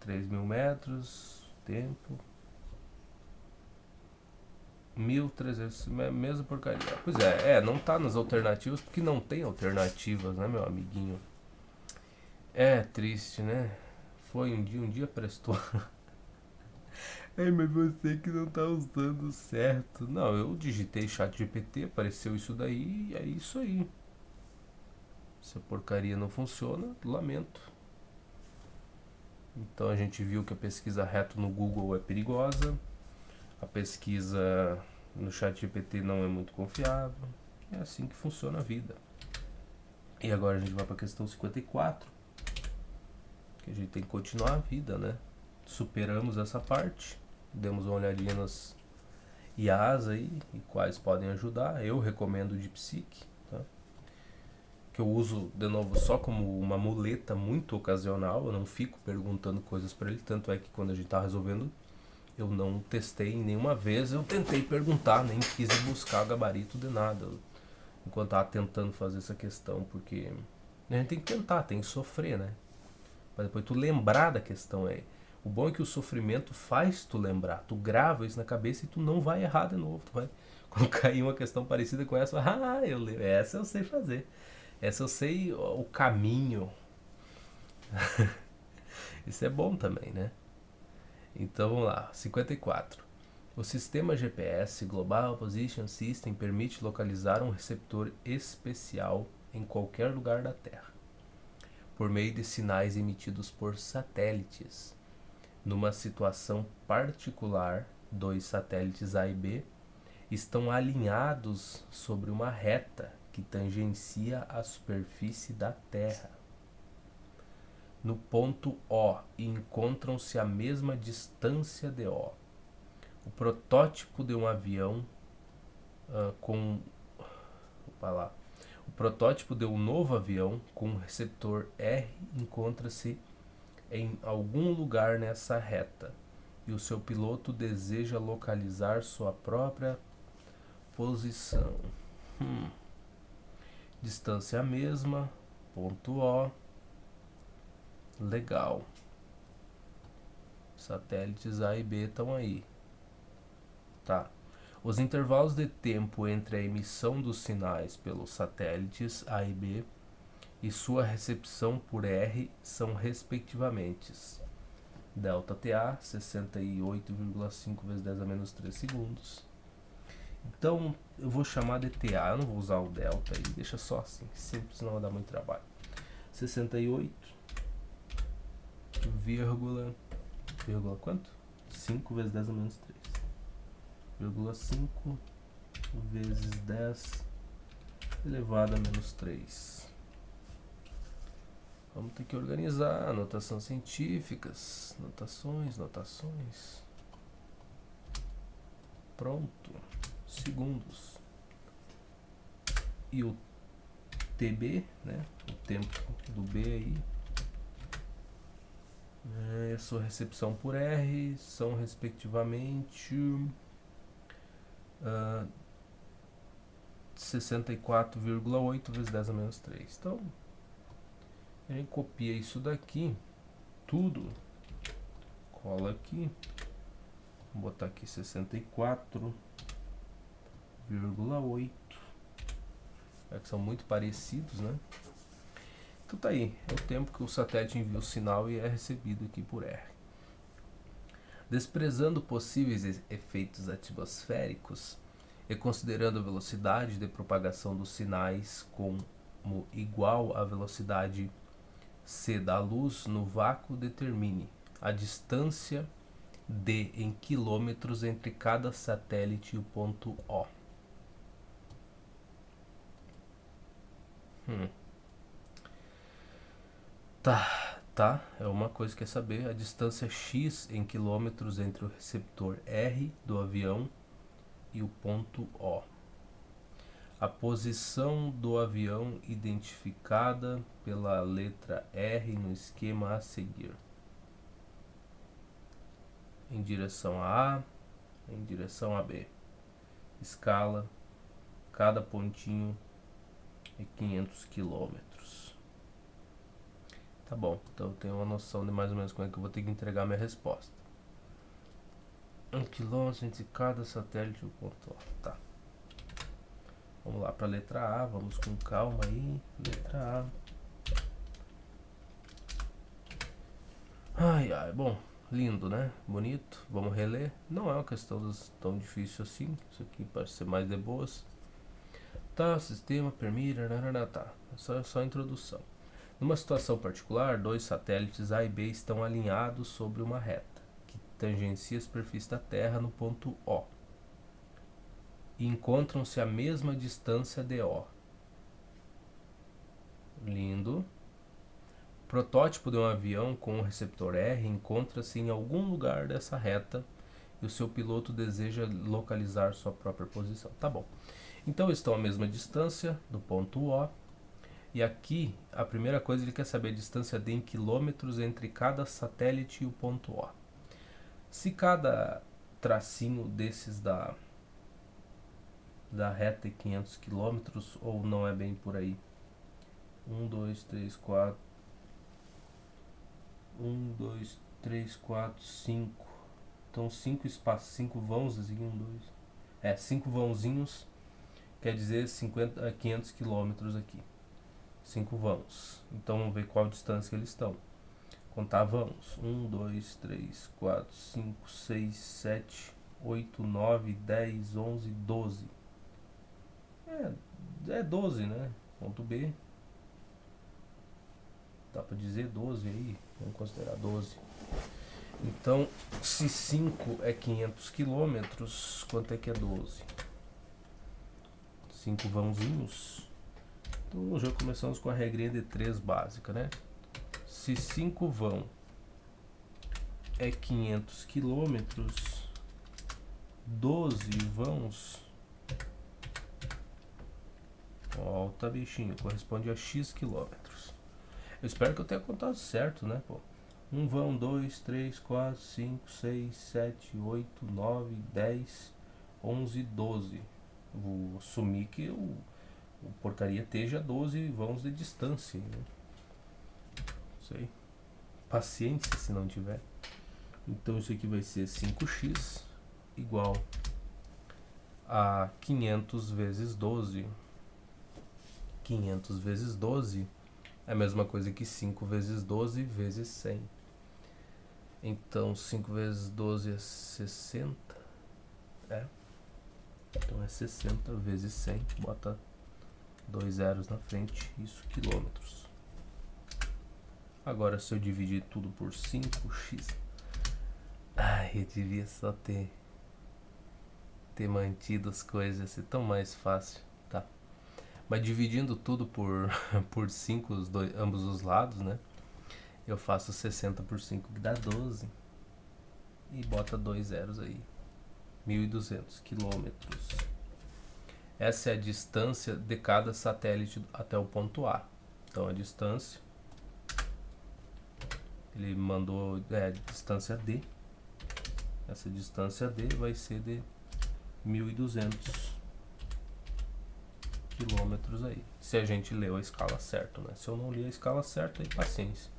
3.000 metros. Tempo. 1.300. Mesma porcaria. Pois não tá nas alternativas porque não tem alternativas, né, meu amiguinho? É triste, né? Foi um dia prestou. É, mas você que não tá usando certo. Não, eu digitei chat GPT, apareceu isso daí e é isso aí. Se a porcaria não funciona, lamento. Então a gente viu que a pesquisa reto no Google é perigosa, a pesquisa no chat GPT não é muito confiável. É assim que funciona a vida. E agora a gente vai para a questão 54, que a gente tem que continuar a vida, né? Superamos essa parte, demos uma olhadinha nas IAs aí e quais podem ajudar. Eu recomendo o DeepSeek, tá? Que eu uso de novo só como uma muleta muito ocasional. Eu não fico perguntando coisas para ele, tanto é que quando a gente tá resolvendo eu não testei nenhuma vez, eu tentei perguntar, nem quis buscar gabarito de nada enquanto tava tentando fazer essa questão, porque a gente tem que tentar, tem que sofrer, né? Mas depois tu lembrar da questão é. O bom é que o sofrimento faz tu lembrar. Tu grava isso na cabeça e tu não vai errar de novo. Tu vai quando cair uma questão parecida com essa, essa eu sei fazer. Essa eu sei o caminho. Isso é bom também, né? Então vamos lá, 54. O sistema GPS Global Position System permite localizar um receptor especial em qualquer lugar da Terra, por meio de sinais emitidos por satélites. Numa situação particular, dois satélites A e B estão alinhados sobre uma reta que tangencia a superfície da Terra. No ponto O encontram-se a mesma distância de O. O protótipo de um avião com. Opa lá. O protótipo de um novo avião com um receptor R encontra-se em algum lugar nessa reta e o seu piloto deseja localizar sua própria posição. Distância mesma, ponto O. Legal. Satélites A e B estão aí. Tá. Os intervalos de tempo entre a emissão dos sinais pelos satélites A e B e sua recepção por R são respectivamente ΔTA 68,5 vezes 10 a menos 3 segundos. Então eu vou chamar de TA, eu não vou usar o delta aí, deixa só assim, simples, não vai dar muito trabalho. 68, vírgula quanto? 5 vezes 10 a menos 3. 5 vezes 10 elevado a menos 3. Vamos ter que organizar notações científicas, notações. Pronto. Segundos. E o TB, né? O tempo do B aí. A sua recepção por R são respectivamente 64,8 vezes 10 a menos 3. Então, a gente copia isso daqui, tudo, cola aqui, vou botar aqui 64,8, é que são muito parecidos, né? Então tá aí, é o tempo que o satélite envia o sinal e é recebido aqui por R. Desprezando possíveis efeitos atmosféricos e considerando a velocidade de propagação dos sinais como igual à velocidade c da luz no vácuo, determine a distância d em quilômetros entre cada satélite e o ponto O. Tá, é uma coisa que é saber a distância x em quilômetros entre o receptor R do avião e o ponto O. A posição do avião identificada pela letra R no esquema a seguir. Em direção a A, em direção a B. Escala, cada pontinho é 500 quilômetros. Tá bom, então eu tenho uma noção de mais ou menos como é que eu vou ter que entregar minha resposta. 1 quilômetro entre cada satélite e o ponto O. Tá. Vamos lá para a letra A, vamos com calma aí. Letra A. Ai, ai, bom, lindo, né? Bonito. Vamos reler. Não é uma questão tão difícil assim. Isso aqui parece ser mais de boas. Tá, sistema permite, tá. Só a introdução. Numa situação particular, dois satélites A e B estão alinhados sobre uma reta que tangencia a superfície da Terra no ponto O e encontram-se a mesma distância de O. Lindo. O protótipo de um avião com o receptor R encontra-se em algum lugar dessa reta e o seu piloto deseja localizar sua própria posição. Tá bom. Então estão à mesma distância do ponto O. E aqui, a primeira coisa, ele quer saber a distância D em quilômetros entre cada satélite e o ponto O. Se cada tracinho desses da reta é 500 quilômetros, ou não é bem por aí? 1, 2, 3, 4. 1, 2, 3, 4, 5. Então 5 espaços, 5 vãos, 5 vãozinhos, quer dizer 500 quilômetros aqui. 5 vãos. Então vamos ver qual distância que eles estão. Contar vãos. 1, 2, 3, 4, 5, 6, 7, 8, 9, 10, 11, 12. É 12, né? Ponto B. Dá pra dizer 12 aí. Vamos considerar 12. Então, se 5 é 500 quilômetros, quanto é que é 12? 5 vãozinhos. Então já começamos com a regrinha de 3 básica, né? Se 5 vão é 500 quilômetros, 12 vãos, volta bichinho, corresponde a x quilômetros. Eu espero que eu tenha contado certo, né, pô? 1 vão, 2, 3, 4, 5, 6, 7, 8, 9, 10, 11, 12. Vou assumir que o porcaria esteja 12 vãos de distância, né? Não sei. Paciência se não tiver. Então isso aqui vai ser 5x igual a 500 vezes 12. 500 vezes 12 é a mesma coisa que 5 vezes 12 vezes 100. Então 5 vezes 12 é 60. Então é 60 vezes 100. Bota 2 zeros na frente. Isso, quilômetros. Agora se eu dividir tudo por 5x. Ai, eu devia só ter mantido as coisas. Ia ser tão mais fácil. Tá. Mas dividindo tudo por 5, ambos os lados, né? Eu faço 60 por 5 que dá 12. E bota 2 zeros aí. 1.200 quilômetros. Essa é a distância de cada satélite até o ponto A. Então a distância, ele mandou a distância D. Essa distância D vai ser de 1.200 quilômetros aí. Se a gente leu a escala certa, né? Se eu não li a escala certa, aí paciência.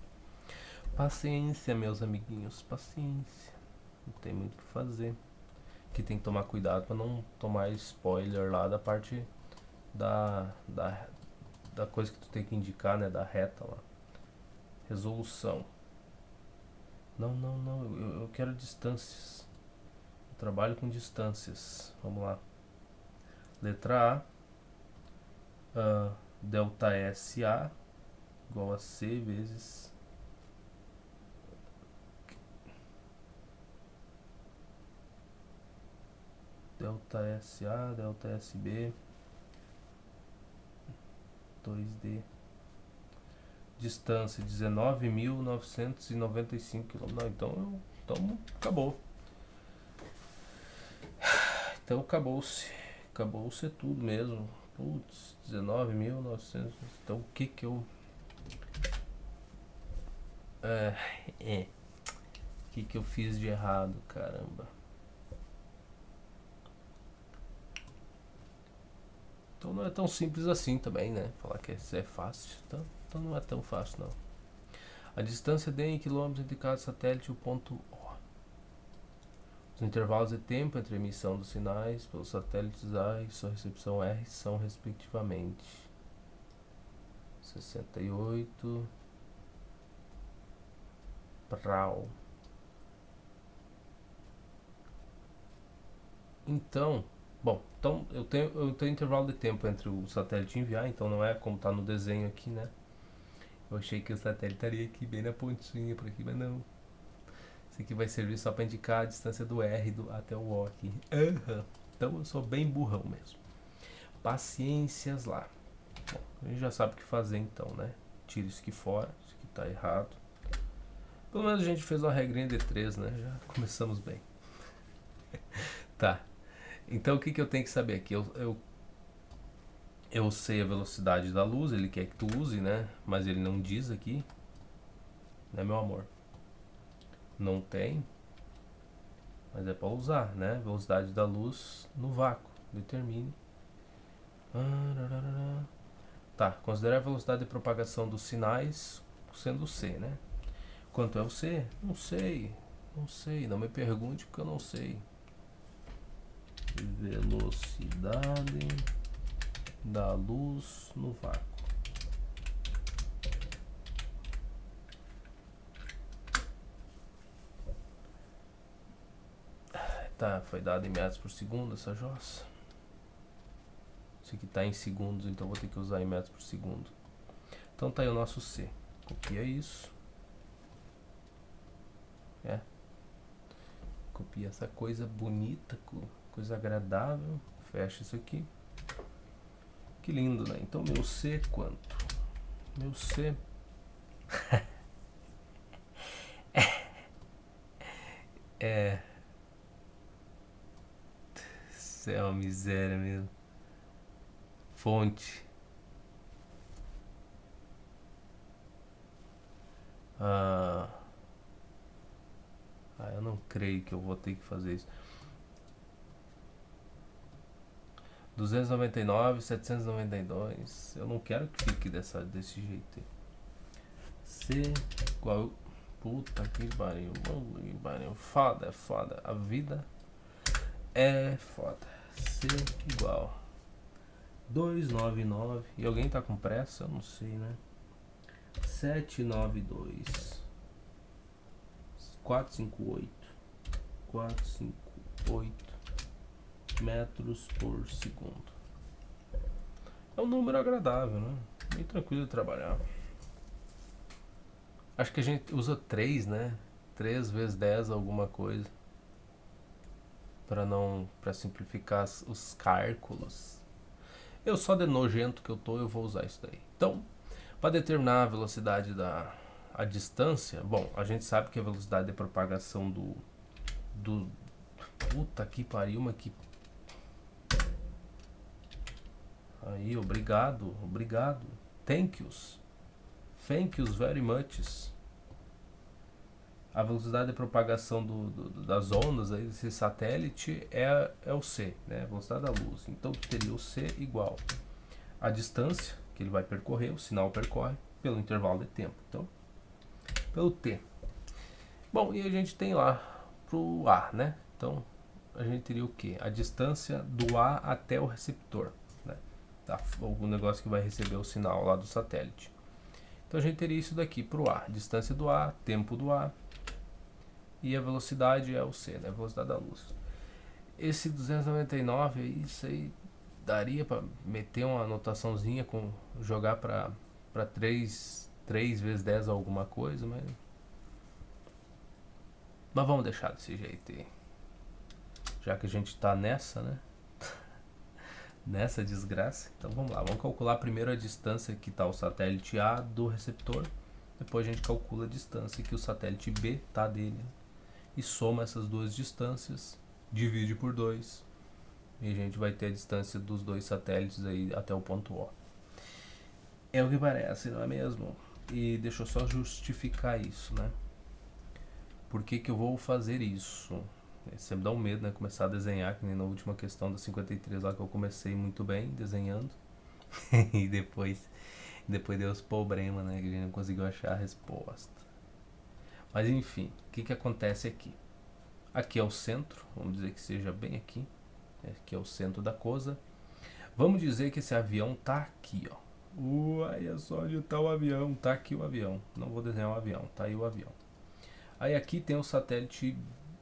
Paciência, meus amiguinhos, paciência. Não tem muito o que fazer. Que tem que tomar cuidado para não tomar spoiler lá da parte da coisa que tu tem que indicar, né? Da reta lá. Resolução. Não, eu quero distâncias. Eu trabalho com distâncias. Vamos lá. Letra A. Delta SA igual a C vezes delta SA, delta SB, 2D. Distância 19.995 km. Não, então acabou. Então acabou-se. Acabou-se tudo mesmo. Putz, 19.900. Então o que que eu. O que que eu fiz de errado, caramba? Então não é tão simples assim também, né? Falar que isso é fácil. Então não é tão fácil, não. A distância D em quilômetros entre cada satélite e o ponto O. Os intervalos de tempo entre a emissão dos sinais pelos satélites A e sua recepção R são, respectivamente, 68 Prau. Então, bom, então eu tenho intervalo de tempo entre o satélite enviar, então não é como tá no desenho aqui, né? Eu achei que o satélite estaria aqui bem na pontinha por aqui, mas não. Isso aqui vai servir só para indicar a distância do R até o O aqui. Uhum. Então eu sou bem burrão mesmo. Paciências lá. Bom, a gente já sabe o que fazer então, né? Tira isso aqui fora, isso aqui tá errado. Pelo menos a gente fez uma regrinha de 3, né? Já começamos bem. Tá. Então o que eu tenho que saber aqui? Eu sei a velocidade da luz, ele quer que tu use, né? Mas ele não diz aqui. Né, meu amor? Não tem. Mas é para usar, né? Velocidade da luz no vácuo. Determine. Tá, considere a velocidade de propagação dos sinais sendo C, né? Quanto é o C? Não sei. Não sei. Não me pergunte porque eu não sei. Velocidade da luz no vácuo. Tá, foi dado em metros por segundo essa jossa. Isso aqui tá em segundos, então vou ter que usar em metros por segundo. Então tá aí o nosso C. Copia isso. Copia essa coisa bonita, coisa agradável. Fecha isso aqui. Que lindo, né? Então meu C é quanto? Meu C é... Isso é uma miséria mesmo. Fonte. Eu não creio que eu vou ter que fazer isso. 299, 792. Eu não quero que fique desse jeito aí. C igual... Puta que pariu. Foda, é foda. A vida é foda. C igual 299. E alguém tá com pressa? Eu não sei, né? 792 458 metros por segundo. É um número agradável, né? Bem tranquilo de trabalhar. Acho que a gente usa 3, né? 3 vezes 10 alguma coisa. Para simplificar os cálculos. Eu só de nojento que eu vou usar isso daí. Então, para determinar a velocidade a distância, bom, a gente sabe que a velocidade de propagação do puta que pariu, mas que... Aí, obrigado. Thank yous very much. A velocidade de propagação das ondas aí, desse satélite é o C, né? A velocidade da luz. Então teria o C igual a distância que ele vai percorrer, o sinal percorre, pelo intervalo de tempo. Então, pelo T. Bom, e a gente tem lá pro A, né? Então, a gente teria o quê? A distância do A até o receptor, né? Tá? Algum negócio que vai receber o sinal lá do satélite. Então a gente teria isso daqui pro A. Distância do A, tempo do A. E a velocidade é o C, né? A velocidade da luz. Esse 299, isso aí daria para meter uma anotaçãozinha com jogar para 3 vezes 10 alguma coisa, mas vamos deixar desse jeito aí. Já que a gente tá nessa, né? Nessa desgraça. Então vamos lá, vamos calcular primeiro a distância que está o satélite A do receptor. Depois a gente calcula a distância que o satélite B tá dele. E soma essas duas distâncias, divide por 2. E a gente vai ter a distância dos dois satélites aí até o ponto O. É o que parece, não é mesmo? E deixa eu só justificar isso, né? Por que eu vou fazer isso? Sempre dá um medo, né? Começar a desenhar, que nem na última questão da 53 lá que eu comecei muito bem desenhando. E depois deu os problemas, né? Que a gente não conseguiu achar a resposta. Mas enfim, o que acontece aqui? Aqui é o centro, vamos dizer que seja bem aqui. Aqui é o centro da coisa. Vamos dizer que esse avião tá aqui, ó. Olha só onde tá o avião. Tá aqui o avião. Não vou desenhar o avião, tá aí o avião. Aí aqui tem o satélite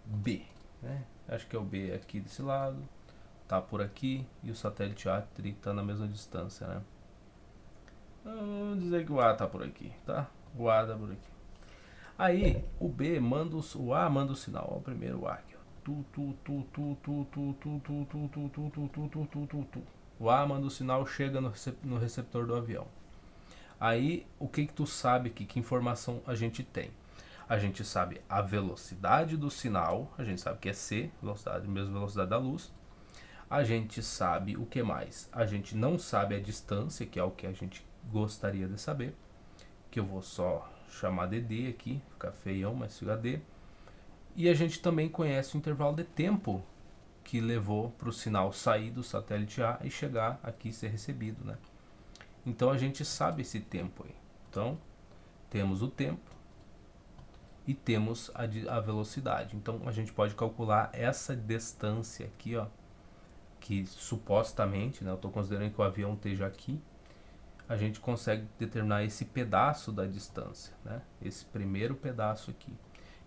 B, né? Acho que é o B aqui desse lado, tá por aqui, e o satélite A está na mesma distância, né? Vamos dizer que o A tá por aqui, tá? O A tá por aqui. Aí o B manda o A manda o sinal, ó, o primeiro A aqui, ó. O A manda o sinal, chega no receptor do avião. Aí o que tu sabe aqui, que informação a gente tem? A gente sabe a velocidade do sinal, a gente sabe que é c, velocidade, mesma velocidade da luz. A gente sabe o que mais? A gente não sabe a distância, que é o que a gente gostaria de saber, que eu vou só chamar de D aqui, fica feião, mas fica D. E a gente também conhece o intervalo de tempo que levou para o sinal sair do satélite A e chegar aqui e ser recebido, né? Então a gente sabe esse tempo aí. Então temos o tempo e temos a velocidade. Então a gente pode calcular essa distância aqui, ó, que supostamente, né, eu estou considerando que o avião esteja aqui, a gente consegue determinar esse pedaço da distância, né? Esse primeiro pedaço aqui,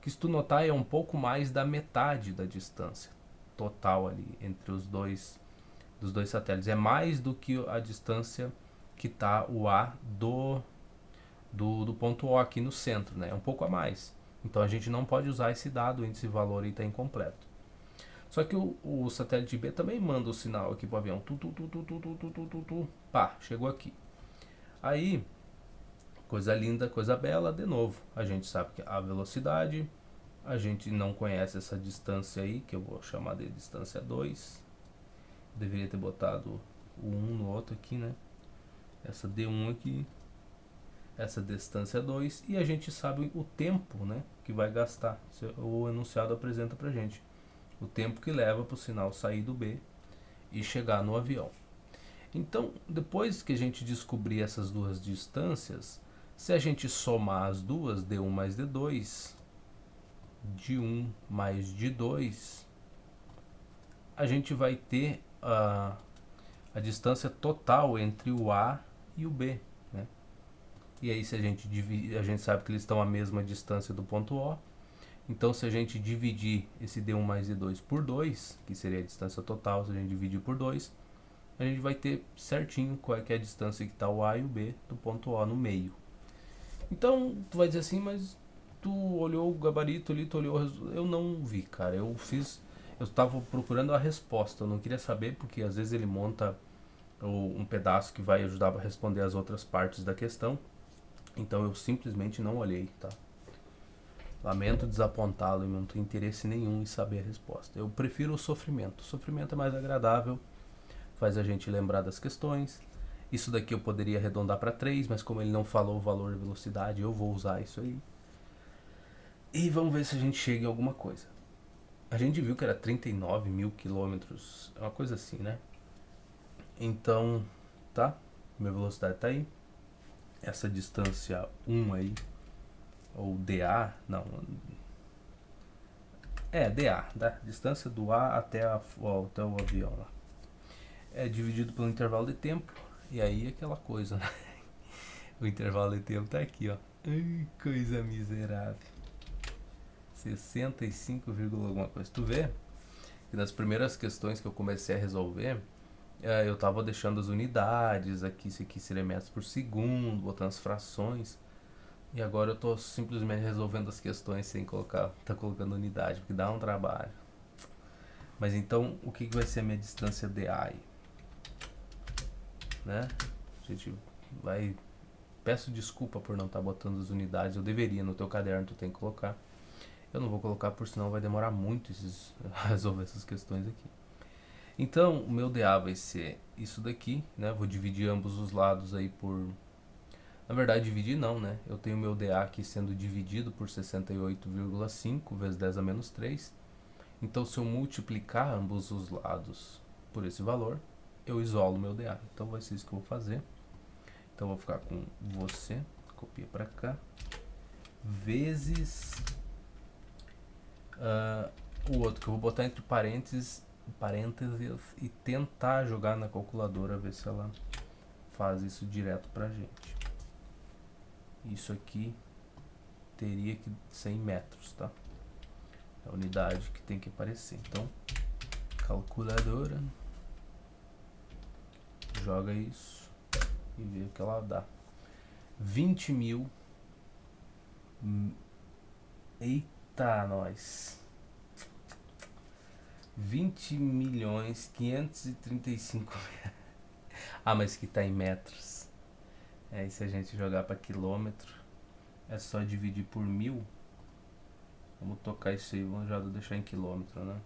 que se tu notar é um pouco mais da metade da distância total ali entre os dois satélites. É mais do que a distância que está o A do ponto O aqui no centro, né? É um pouco a mais. Então a gente não pode usar esse dado, esse valor aí está incompleto. Só que o satélite B também manda o sinal aqui para o avião. Pá, chegou aqui. Aí, coisa linda, coisa bela, de novo. A gente sabe que a velocidade, a gente não conhece essa distância aí, que eu vou chamar de distância 2. Deveria ter botado o 1 no outro aqui, né? Essa D1 aqui, essa distância 2. E a gente sabe o tempo, né, que vai gastar. O enunciado apresenta pra gente o tempo que leva para o sinal sair do B e chegar no avião. Então, depois que a gente descobrir essas duas distâncias, se a gente somar as duas, D1 mais D2, D1 mais D2, a gente vai ter a distância total entre o A e o B, né? E aí se a gente divide, a gente sabe que eles estão à mesma distância do ponto O. Então se a gente dividir esse D1 mais D2 por 2, que seria a distância total, se a gente dividir por 2, a gente vai ter certinho qual é, que é a distância que está o A e o B do ponto O no meio. Então tu vai dizer assim, mas tu olhou o gabarito ali, tu olhou, eu não vi, cara. Eu estava procurando a resposta, eu não queria saber porque às vezes ele monta um pedaço que vai ajudar a responder as outras partes da questão. Então eu simplesmente não olhei, tá? Lamento desapontá-lo e não tenho interesse nenhum em saber a resposta. Eu prefiro o sofrimento. O sofrimento é mais agradável, faz a gente lembrar das questões. Isso daqui eu poderia arredondar para 3, mas como ele não falou o valor de velocidade, eu vou usar isso aí. E vamos ver se a gente chega em alguma coisa. A gente viu que era 39 mil quilômetros, é uma coisa assim, né? Então, tá? Minha velocidade tá aí. Essa distância 1 aí, ou DA, não. É, DA, tá? Distância do A até o avião lá. É dividido pelo intervalo de tempo. E aí aquela coisa, né? O intervalo de tempo tá aqui, ó. Ai, coisa miserável. 65, alguma coisa. Tu vê que nas primeiras questões que eu comecei a resolver, eu tava deixando as unidades aqui, isso aqui seria metros por segundo, botando as frações. E agora eu tô simplesmente resolvendo as questões sem tá colocando unidade, porque dá um trabalho. Mas então, o que vai ser a minha distância DA aí? Né? A gente vai... Peço desculpa por não estar botando as unidades, eu deveria, no teu caderno tu tem que colocar. Eu não vou colocar, por senão vai demorar muito resolver essas questões aqui. Então, o meu DA vai ser isso daqui, né? Vou dividir ambos os lados aí por... Na verdade, dividir não, né? Eu tenho o meu DA aqui sendo dividido por 68,5 vezes 10 a menos 3. Então, se eu multiplicar ambos os lados por esse valor, eu isolo o meu DA. Então, vai ser isso que eu vou fazer. Então, eu vou ficar com você, copia para cá, vezes o outro, que eu vou botar entre parênteses e tentar jogar na calculadora, ver se ela faz isso direto pra gente. Isso aqui teria que ser em metros, tá? É a unidade que tem que aparecer. Então, calculadora, joga isso e vê o que ela dá. 20 mil. Eita, nós. 20.535. Ah, mas que tá em metros. E se a gente jogar para quilômetro, é só dividir por 1000. Vamos tocar isso aí, vamos já deixar em quilômetro, né?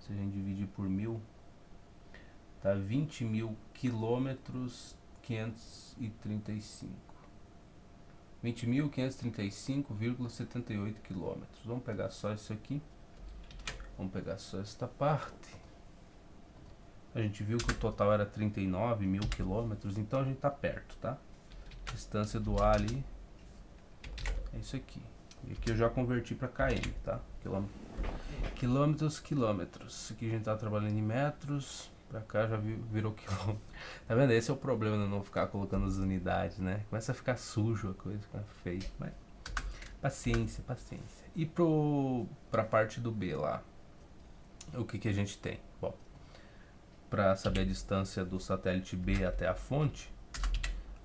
Se a gente dividir por 1000, tá 20.000 quilômetros 535. 20.535,78 quilômetros. Vamos pegar só isso aqui. Vamos pegar só esta parte. A gente viu que o total era 39 mil quilômetros, então a gente tá perto, tá? Distância do A ali é isso aqui. E aqui eu já converti para km, tá? Quilômetros. Aqui a gente tá trabalhando em metros. Pra cá já virou quilômetro. Tá vendo? Esse é o problema de não ficar colocando as unidades, né? Começa a ficar sujo a coisa, fica feio. Mas paciência. E pra parte do B lá, o que a gente tem? Bom, para saber a distância do satélite B até a fonte,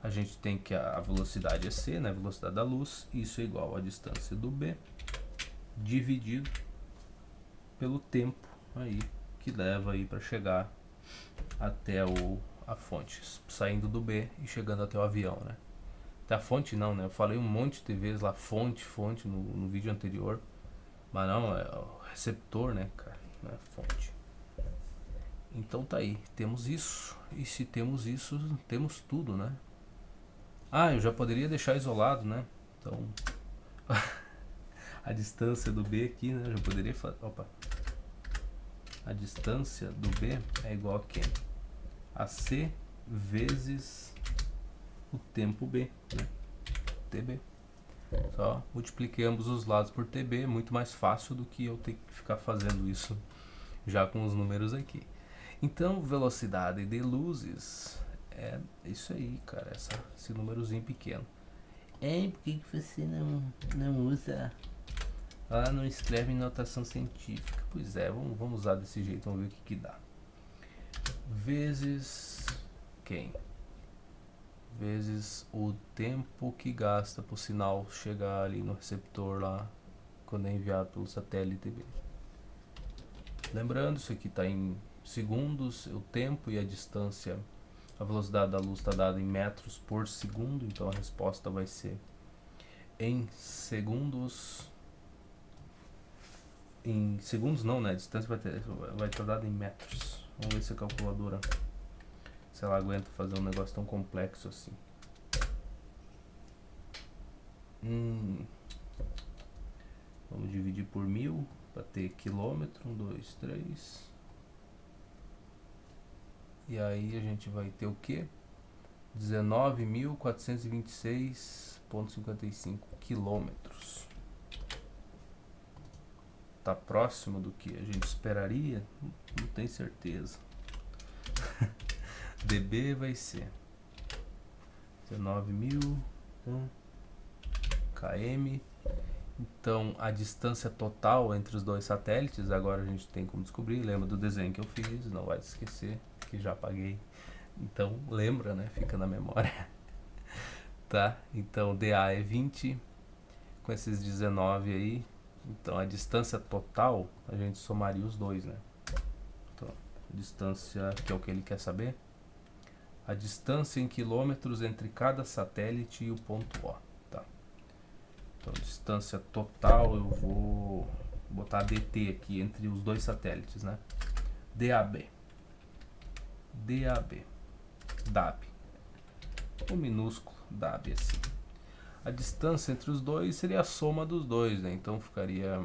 a gente tem que a velocidade é c, né, a velocidade da luz, isso é igual a distância do B dividido pelo tempo aí que leva aí para chegar até a fonte, saindo do B e chegando até o avião, né? Até a fonte não, né? Eu falei um monte de vezes lá fonte no vídeo anterior, mas não, é o receptor, né, cara? Não é fonte. Então tá aí, temos isso. E se temos isso, temos tudo, né? Ah, eu já poderia deixar isolado, né? Então, a distância do B aqui, né? Eu já poderia fazer. Opa! A distância do B é igual a quem? A C vezes o tempo B, né? TB. Só multipliquei ambos os lados por TB, é muito mais fácil do que eu ter que ficar fazendo isso já com os números aqui. Então, velocidade de luzes é isso aí, cara, esse númerozinho pequeno. Por que você não usa? Ela não escreve em notação científica. Pois é, vamos usar desse jeito, vamos ver o que dá. Vezes quem? Vezes o tempo que gasta para o sinal chegar ali no receptor lá quando é enviado pelo satélite B. Lembrando, isso aqui está em segundos, o tempo e a distância, a velocidade da luz está dada em metros por segundo, então a resposta vai ser em segundos. Em segundos não, né? A distância vai estar dada em metros. Vamos ver se a calculadora, se ela aguenta fazer um negócio tão complexo assim. Vamos dividir por 1000 para ter quilômetro. 1, 2, 3. E aí a gente vai ter o que? 19.426,55 quilômetros. Tá próximo do que a gente esperaria? Não tenho certeza. dB vai ser 19.000 km. Então a distância total entre os dois satélites, agora a gente tem como descobrir. Lembra do desenho que eu fiz, não vai esquecer, que já apaguei. Então lembra, né? Fica na memória. Tá? Então dA é 20 com esses 19 aí. Então a distância total, a gente somaria os dois, né? Então, distância, que é o que ele quer saber. A distância em quilômetros entre cada satélite e o ponto O, tá? Então, distância total, eu vou botar DT aqui entre os dois satélites, né? DAB. DAB. O minúsculo DAB, assim. A distância entre os dois seria a soma dos dois, né? Então ficaria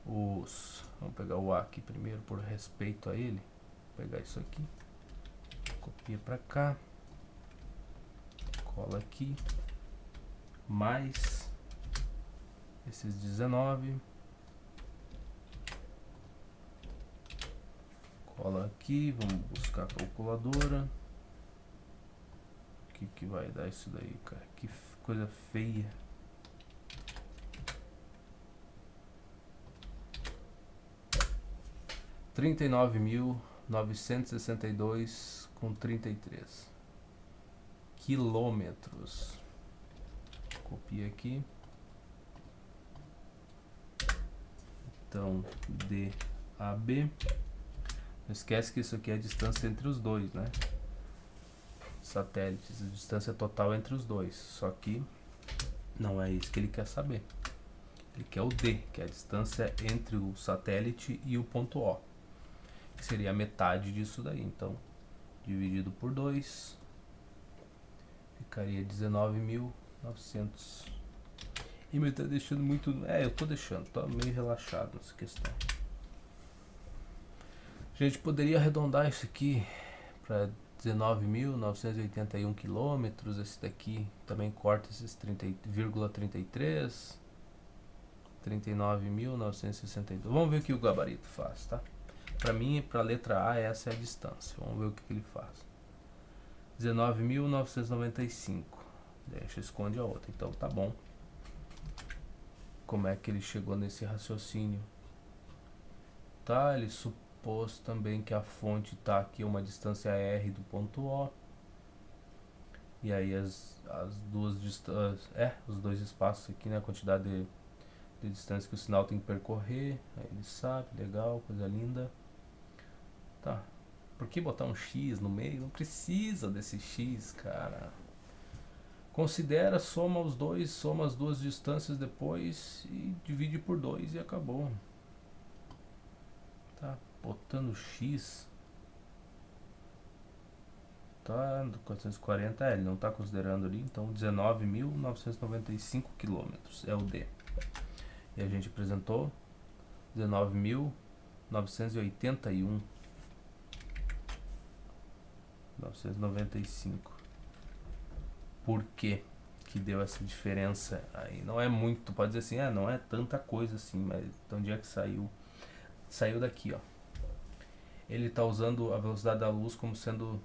vamos pegar o A aqui primeiro por respeito a ele. Vou pegar isso aqui. Copia pra cá. Cola aqui. Mais esses 19. Cola aqui. Vamos buscar a calculadora. O que vai dar isso daí, cara? Que coisa feia. 39.962,33 quilômetros. Copia aqui. Então, DAB. Não esquece que isso aqui é a distância entre os dois, né? Satélites, a distância total entre os dois. Só que não é isso que ele quer saber. Ele quer o D, que é a distância entre o satélite e o ponto O, que seria a metade disso daí. Então, dividido por 2, ficaria 19.900. E me tá deixando muito... eu tô deixando, tô meio relaxado nessa questão. A gente poderia arredondar isso aqui para 19.981 quilômetros. Esse daqui também corta esses 30,33. 39.962. Vamos ver o que o gabarito faz, tá? Para mim, para a letra A, essa é a distância. Vamos ver o que ele faz. 19.995. Deixa, esconde a outra. Então tá bom. Como é que ele chegou nesse raciocínio? Tá, ele supôs também que a fonte tá aqui a uma distância R do ponto O. E aí as duas distâncias, os dois espaços aqui, né, a quantidade de distância que o sinal tem que percorrer. Aí ele sabe, legal, coisa linda. Tá, por que botar um X no meio? Não precisa desse X, cara. Considera, soma os dois, soma as duas distâncias depois e divide por 2 e acabou. Tá, botando X. Tá, 440, ele não está considerando ali, então 19.995 quilômetros é o D. E a gente apresentou 19.981. 995. Por que que deu essa diferença aí? Não é muito, pode dizer assim, não é tanta coisa assim, mas então onde é que saiu? Saiu daqui, ó. Ele está usando a velocidade da luz como sendo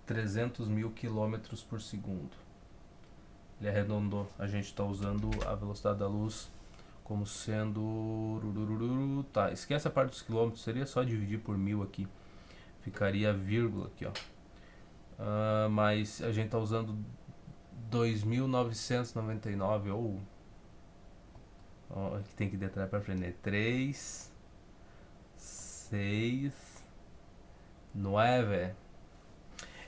300.000 quilômetros por segundo. Ele arredondou. A gente está usando a velocidade da luz como sendo... Tá, esquece a parte dos quilômetros, seria só dividir por 1000 aqui. Ficaria vírgula aqui, ó. Mas a gente está usando 2.999 ou... Aqui tem que detalhar para frente, né? 3, 6, 9...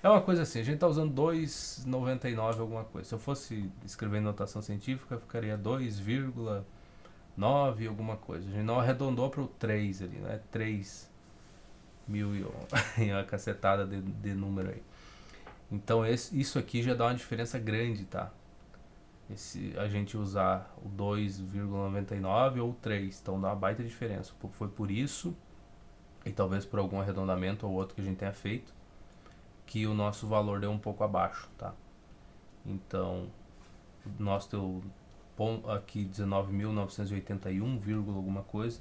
É uma coisa assim, a gente está usando 2,99 alguma coisa. Se eu fosse escrever em notação científica, ficaria 2,9 alguma coisa. A gente não arredondou para o 3 ali, né? 3 mil e uma cacetada de número aí. Então isso aqui já dá uma diferença grande, tá? A gente usar o 2,99 ou o 3, então dá uma baita diferença. Foi por isso, e talvez por algum arredondamento ou outro que a gente tenha feito, que o nosso valor deu um pouco abaixo, tá? Então, o nosso deu aqui 19.981, alguma coisa,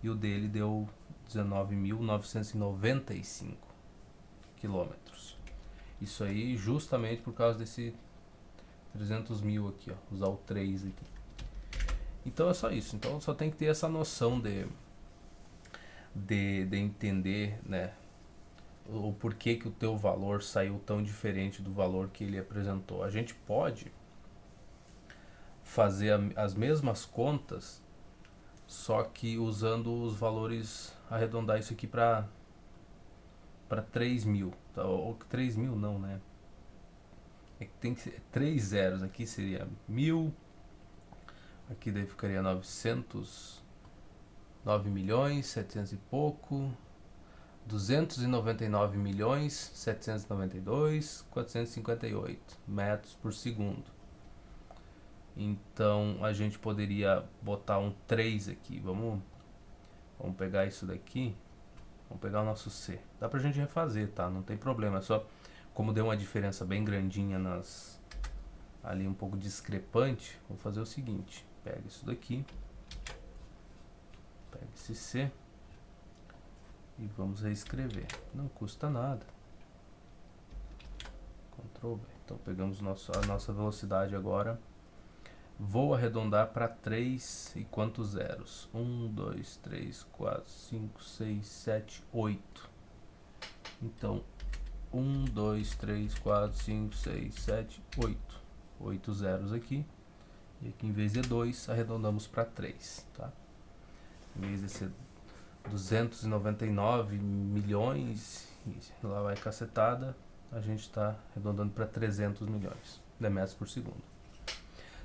e o dele deu 19.995 quilômetros. Isso aí justamente por causa desse 300.000 aqui, ó, usar o 3 aqui. Então é só isso. Então só tem que ter essa noção de entender, né, o porquê que o teu valor saiu tão diferente do valor que ele apresentou. A gente pode fazer as mesmas contas, só que usando os valores, arredondar isso aqui para 3.000, tá? Ou 3.000 não, né? É que tem que ser 3 zeros, aqui seria 1.000, aqui daí ficaria 900, 9 milhões, 700 e pouco, 299.792.458 metros por segundo. Então a gente poderia botar um 3 aqui. Vamos pegar isso daqui. Vamos pegar o nosso C. Dá pra gente refazer, tá? Não tem problema. É só como deu uma diferença bem grandinha ali um pouco discrepante, vou fazer o seguinte. Pega isso daqui. Pega esse C. E vamos reescrever. Não custa nada. Ctrl V. Então pegamos a nossa velocidade agora. Vou arredondar para 3 e quantos zeros? 1, 2, 3, 4, 5, 6, 7, 8. Então, 1, 2, 3, 4, 5, 6, 7, 8. 8 zeros aqui. E aqui, em vez de 2, arredondamos para 3, tá? Em vez de ser 299 milhões, lá vai cacetada, a gente está arredondando para 300 milhões de metros por segundo.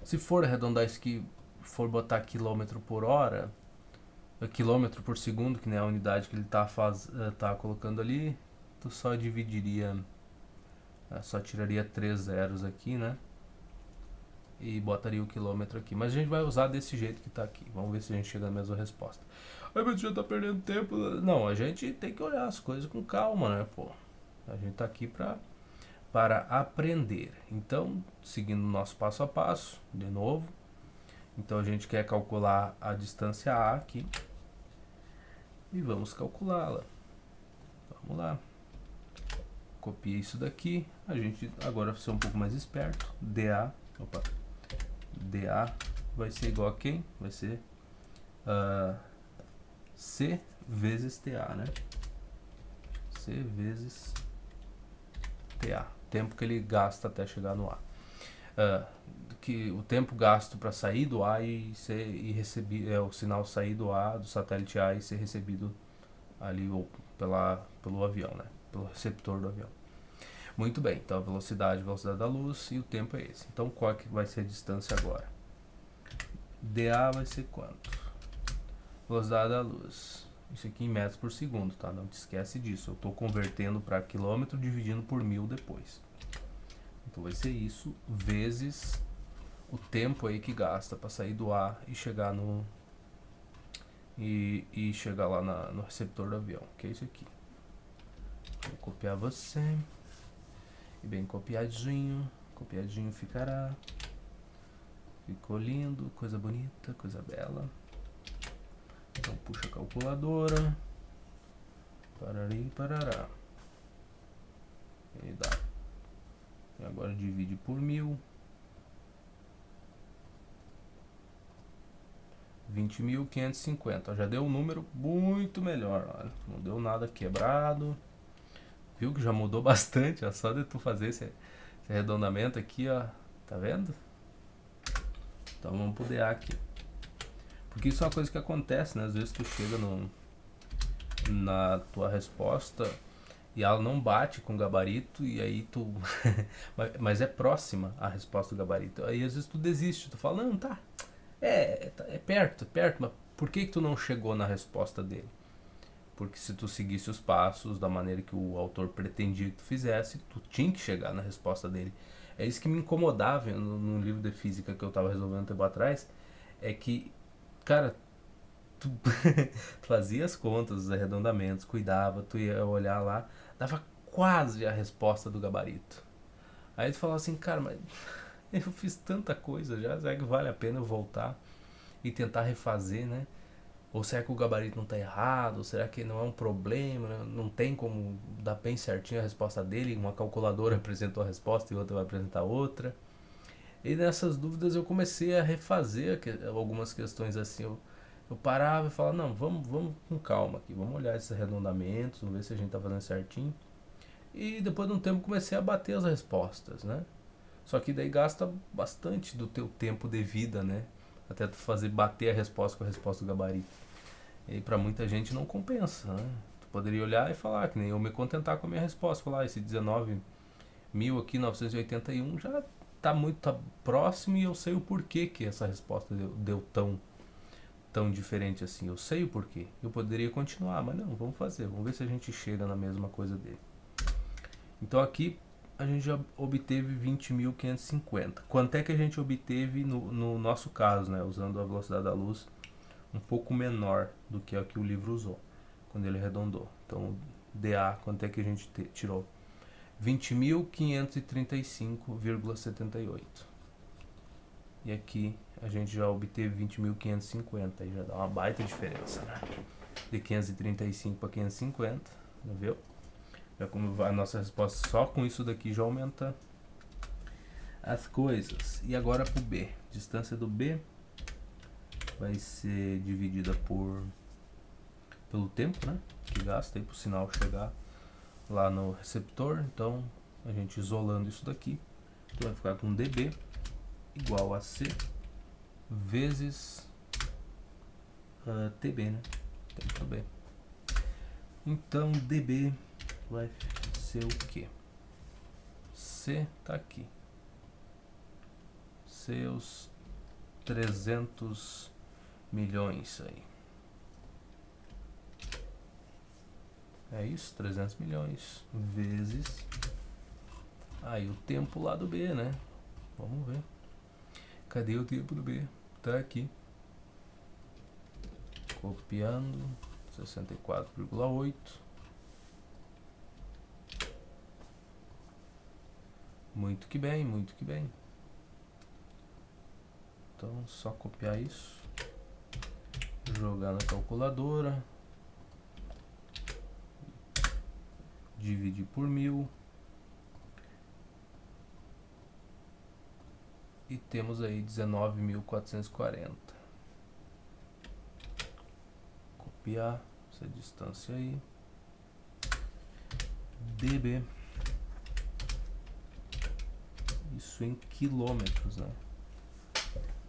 Se for arredondar isso aqui, for botar quilômetro por hora, quilômetro por segundo, que nem a unidade que ele tá colocando ali, tu só dividiria, só tiraria 3 zeros aqui, né? E botaria o quilômetro aqui. Mas a gente vai usar desse jeito que tá aqui. Vamos ver se a gente chega na mesma resposta. Ai, mas tu já tá perdendo tempo. Não, a gente tem que olhar as coisas com calma, né, pô? A gente tá aqui para aprender. Então, seguindo o nosso passo a passo, de novo. Então a gente quer calcular a distância A aqui. E vamos calculá-la. Vamos lá. Copia isso daqui. A gente agora vai ser um pouco mais esperto. DA vai ser igual a quem? Vai ser C vezes TA, né? C vezes TA. Tempo que ele gasta até chegar no A. Que o tempo gasto para sair do A e receber o sinal sair do A, do satélite A, e ser recebido ali ou pelo avião, né? Pelo receptor do avião. Muito bem, então a velocidade da luz e o tempo é esse. Então qual que vai ser a distância agora? dA vai ser quanto? Velocidade da luz. Isso aqui em metros por segundo, tá? Não te esquece disso. Eu estou convertendo para quilômetro dividindo por 1000 depois. Então vai ser isso vezes o tempo aí que gasta para sair do A e chegar no chegar lá no receptor do avião, que é isso aqui. Vou copiar você. E bem copiadinho ficará. Ficou lindo, coisa bonita, coisa bela. Então puxa a calculadora. Parari, parará. E dá. E agora divide por 1000. 20.550. Já deu um número muito melhor. Olha. Não deu nada quebrado. Viu que já mudou bastante. Ó, só de tu fazer esse arredondamento aqui, ó. Tá vendo? Então vamos pro DA aqui. Porque isso é uma coisa que acontece, né? Às vezes tu chega na tua resposta e ela não bate com o gabarito e aí tu... mas é próxima a resposta do gabarito. Aí às vezes tu desiste, tu fala, não, tá, é perto, mas por que tu não chegou na resposta dele? Porque se tu seguisse os passos da maneira que o autor pretendia que tu fizesse, tu tinha que chegar na resposta dele. É isso que me incomodava no livro de física que eu tava resolvendo um tempo atrás, é que, cara, tu fazia as contas, os arredondamentos, cuidava, tu ia olhar lá, dava quase a resposta do gabarito. Aí tu falava assim, cara, mas eu fiz tanta coisa já, será que vale a pena eu voltar e tentar refazer, né? Ou será que o gabarito não tá errado? Ou será que não é um problema? Não tem como dar bem certinho a resposta dele? Uma calculadora apresentou a resposta e outra vai apresentar outra. E nessas dúvidas eu comecei a refazer algumas questões assim. Eu parava e falava, não, vamos com calma aqui. Vamos olhar esses arredondamentos, vamos ver se a gente tá fazendo certinho. E depois de um tempo comecei a bater as respostas, né? Só que daí gasta bastante do teu tempo de vida, né? Até tu fazer bater a resposta com a resposta do gabarito. E pra muita gente não compensa, né? Tu poderia olhar e falar, que nem eu me contentar com a minha resposta. Falar, esse 19.000 aqui, 981, já tá muito próximo e eu sei o porquê que essa resposta deu tão diferente assim. Eu sei o porquê. Eu poderia continuar, mas não, vamos fazer. Vamos ver se a gente chega na mesma coisa dele. Então aqui a gente já obteve 20.550. Quanto é que a gente obteve no nosso caso, né? Usando a velocidade da luz um pouco menor do que a que o livro usou, quando ele arredondou. Então, DA, quanto é que a gente tirou? 20.535,78. E aqui a gente já obteve 20.550, aí já dá uma baita diferença, né? De 535 para 550, viu? Já como a nossa resposta só com isso daqui já aumenta as coisas. E agora para o B. Distância do B vai ser dividida pelo tempo, né, que gasta para o sinal chegar lá no receptor. Então a gente isolando isso daqui, então vai ficar com dB igual a C vezes TB, né? Tempo do B. Então dB vai ser o que? C tá aqui. Seus 300 milhões aí. É isso, 300 milhões vezes aí o tempo lá do B, né? Vamos ver. Cadê o tempo do B? Tá aqui. Copiando 64,8. Muito que bem, muito que bem. Então só copiar isso, jogar na calculadora, dividir por 1000 e temos aí 19.440. Copiar essa distância aí, dB, isso em quilômetros, né?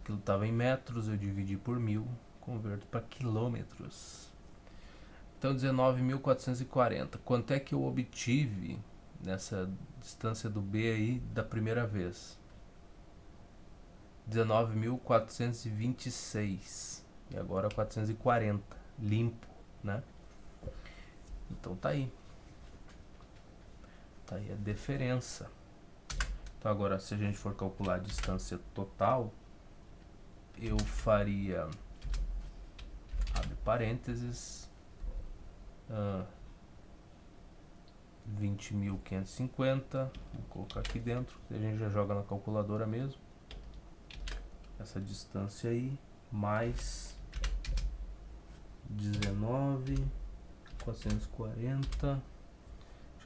Aquilo estava em metros, eu dividi por 1000, converto para quilômetros. Então 19.440. Quanto é que eu obtive nessa distância do B aí da primeira vez? 19.426. E agora 440. Limpo, né? Então tá aí. Tá aí a diferença. Então agora, se a gente for calcular a distância total, eu faria, abre parênteses, 20.550, vou colocar aqui dentro, a gente já joga na calculadora mesmo, essa distância aí, mais 19.440, deixa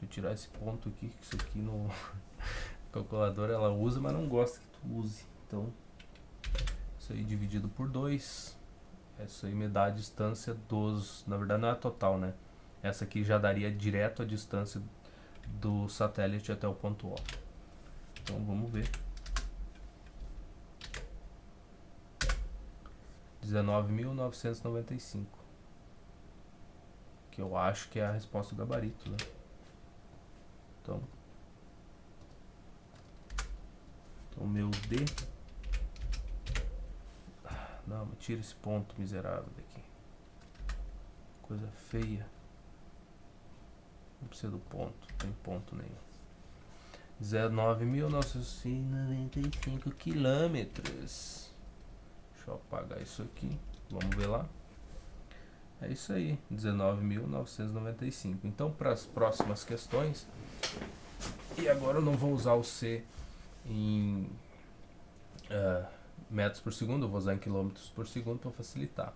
eu tirar esse ponto aqui, que isso aqui no calculadora ela usa, mas não gosta que tu use, então isso aí dividido por 2, isso aí me dá a distância dos, na verdade não é a total, né? Essa aqui já daria direto a distância do satélite até o ponto O. Então vamos ver. 19.995. Que eu acho que é a resposta do gabarito, né? Então meu D. Não, tira esse ponto miserável daqui. Coisa feia. Não precisa do ponto, não tem ponto nenhum. 19.995 quilômetros. Deixa eu apagar isso aqui. Vamos ver lá. É isso aí, 19.995. Então, para as próximas questões, e agora eu não vou usar o C em metros por segundo, eu vou usar em quilômetros por segundo para facilitar.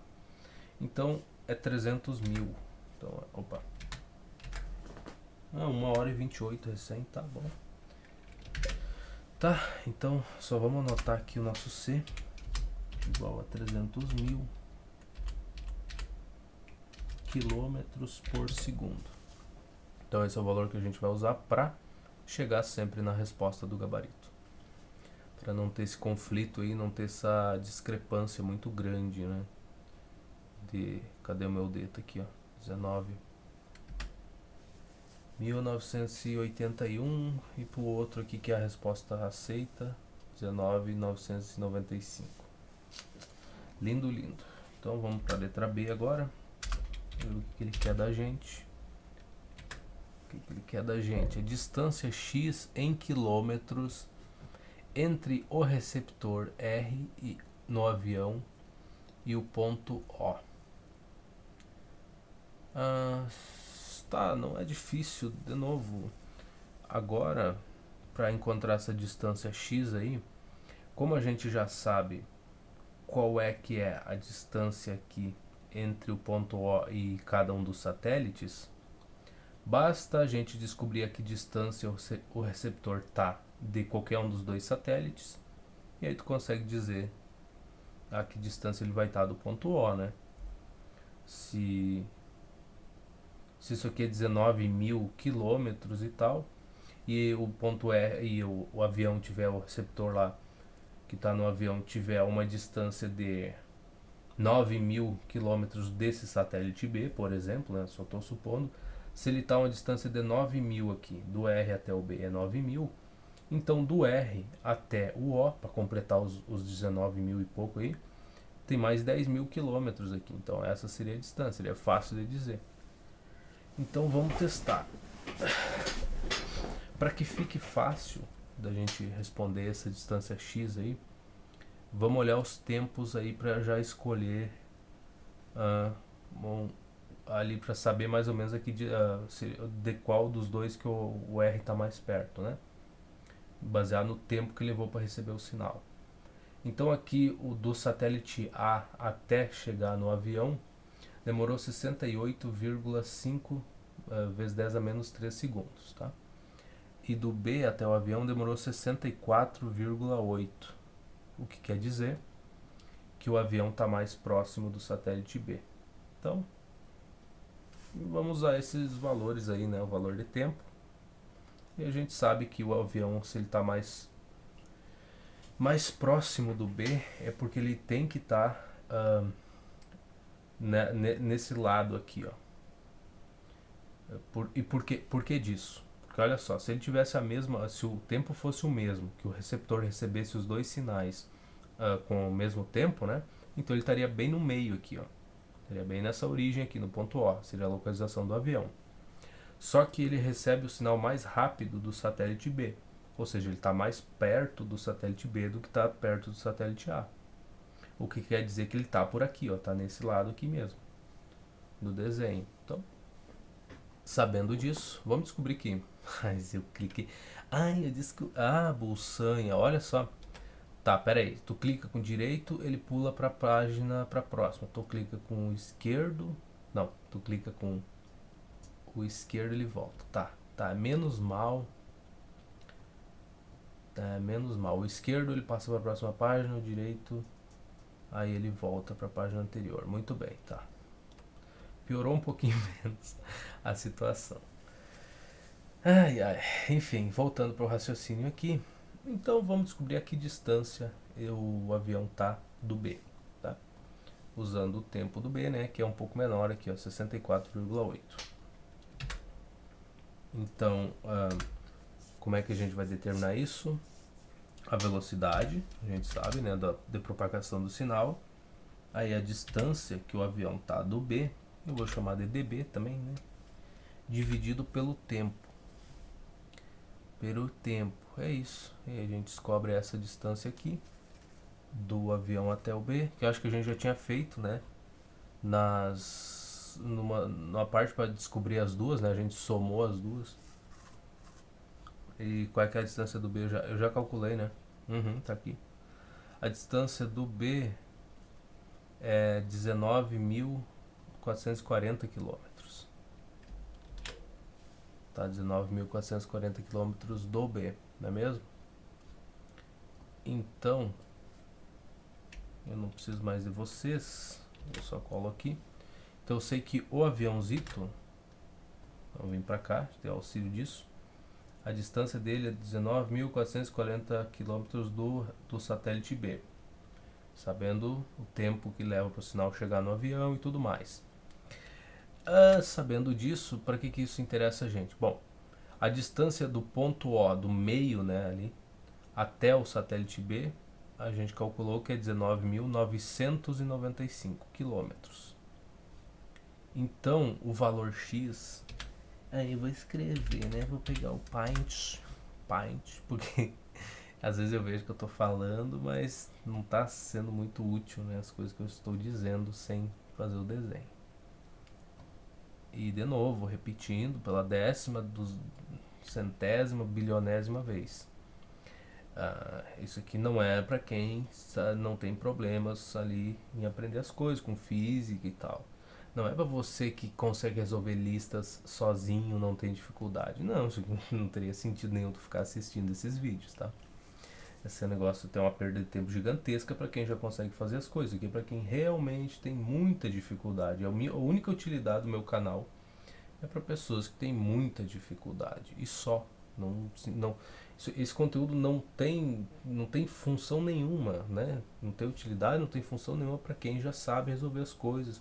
Então, é 300 mil. Então, opa. 1h28 recém, tá bom. Tá, então só vamos anotar aqui o nosso C igual a 300 mil quilômetros por segundo. Então esse é o valor que a gente vai usar para chegar sempre na resposta do gabarito. Para não ter esse conflito aí, não ter essa discrepância muito grande, né? Cadê o meu D? Tá aqui, ó. 19.981 e pro outro aqui que é a resposta aceita, 19.995. Lindo, lindo. Então vamos para a letra B agora. Ver o que ele quer da gente. O que ele quer da gente? A distância x em quilômetros entre o receptor R no avião e o ponto O. Tá, não é difícil. De novo, agora para encontrar essa distância x aí, como a gente já sabe qual é que é a distância aqui entre o ponto O e cada um dos satélites, basta a gente descobrir a que distância o receptor está de qualquer um dos dois satélites, e aí tu consegue dizer a que distância ele vai estar do ponto O, né? Se isso aqui é 19 mil quilômetros e tal, e o ponto R e o avião tiver, o receptor lá que está no avião tiver uma distância de 9 mil quilômetros desse satélite B, por exemplo, né, só estou supondo, se ele está a uma distância de 9 mil aqui, do R até o B é 9 mil, então do R até o O, para completar os 19 mil e pouco aí, tem mais 10 mil quilômetros aqui, então essa seria a distância, seria fácil de dizer. Então vamos testar. Para que fique fácil da gente responder essa distância x aí, vamos olhar os tempos aí para já escolher bom, ali para saber mais ou menos aqui de qual dos dois que o R está mais perto, né? Baseado no tempo que levou para receber o sinal. Então aqui o do satélite A até chegar no avião demorou 68,5 vezes 10 a menos 3 segundos, tá? E do B até o avião demorou 64,8, o que quer dizer que o avião está mais próximo do satélite B. Então, vamos usar esses valores aí, né, o valor de tempo. E a gente sabe que o avião, se ele está mais próximo do B, é porque ele tem que estar nesse lado aqui, ó. E por que disso? Porque olha só, se ele tivesse se o tempo fosse o mesmo, que o receptor recebesse os dois sinais com o mesmo tempo, né? Então ele estaria bem no meio aqui, ó. Estaria bem nessa origem aqui, no ponto O, seria a localização do avião. Só que ele recebe o sinal mais rápido do satélite B, ou seja, ele está mais perto do satélite B do que está perto do satélite A. O que quer dizer que ele está por aqui, ó, está nesse lado aqui mesmo, do desenho. Então, sabendo disso, vamos descobrir que... Mas eu cliquei... Ai, eu disse que... Ah, bolsanha, olha só. Tá, pera aí. Tu clica com direito, ele pula pra página pra próxima. Tu clica com o esquerdo... Não, tu clica com o esquerdo, ele volta. Tá, menos mal. Menos mal. O esquerdo ele passa pra próxima página, o direito... Aí ele volta pra página anterior. Muito bem, tá. Piorou um pouquinho menos a situação. Ai, ai. Enfim, voltando para o raciocínio aqui. Então vamos descobrir a que distância o avião tá do B, tá? Usando o tempo do B, né, que é um pouco menor aqui, ó, 64,8. Então, como é que a gente vai determinar isso? A velocidade, a gente sabe, né, de propagação do sinal. Aí a distância que o avião tá do B, eu vou chamar de dB também, né? Dividido pelo tempo. É isso. E a gente descobre essa distância aqui do avião até o B, que eu acho que a gente já tinha feito, né? Numa parte para descobrir as duas, né? A gente somou as duas. E qual é que é a distância do B? Eu já calculei, né? Tá aqui. A distância do B é 19.440 quilômetros. Tá, 19.440 quilômetros do B, não é mesmo? Então, eu não preciso mais de vocês, eu só colo aqui. Então eu sei que o aviãozito, vamos vir para cá, ter auxílio disso. A distância dele é 19.440 km do satélite B, sabendo o tempo que leva para o sinal chegar no avião e tudo mais. Sabendo disso, para que isso interessa a gente? Bom, a distância do ponto O, do meio, né, ali, até o satélite B, a gente calculou que é 19.995 quilômetros. Então, o valor x... Aí eu vou escrever, né? Vou pegar o pint, porque às vezes eu vejo que eu tô falando, mas não tá sendo muito útil, né? As coisas que eu estou dizendo sem fazer o desenho. E de novo, repetindo pela centésima, bilionésima vez. Isso aqui não é para quem não tem problemas ali em aprender as coisas com física e tal. Não é para você que consegue resolver listas sozinho, não tem dificuldade. Não, não teria sentido nenhum tu ficar assistindo esses vídeos, tá? Esse negócio tem uma perda de tempo gigantesca para quem já consegue fazer as coisas. Aqui é para quem realmente tem muita dificuldade. A única utilidade do meu canal é para pessoas que têm muita dificuldade e só. Não, esse conteúdo não tem função nenhuma, né? Não tem utilidade, não tem função nenhuma para quem já sabe resolver as coisas,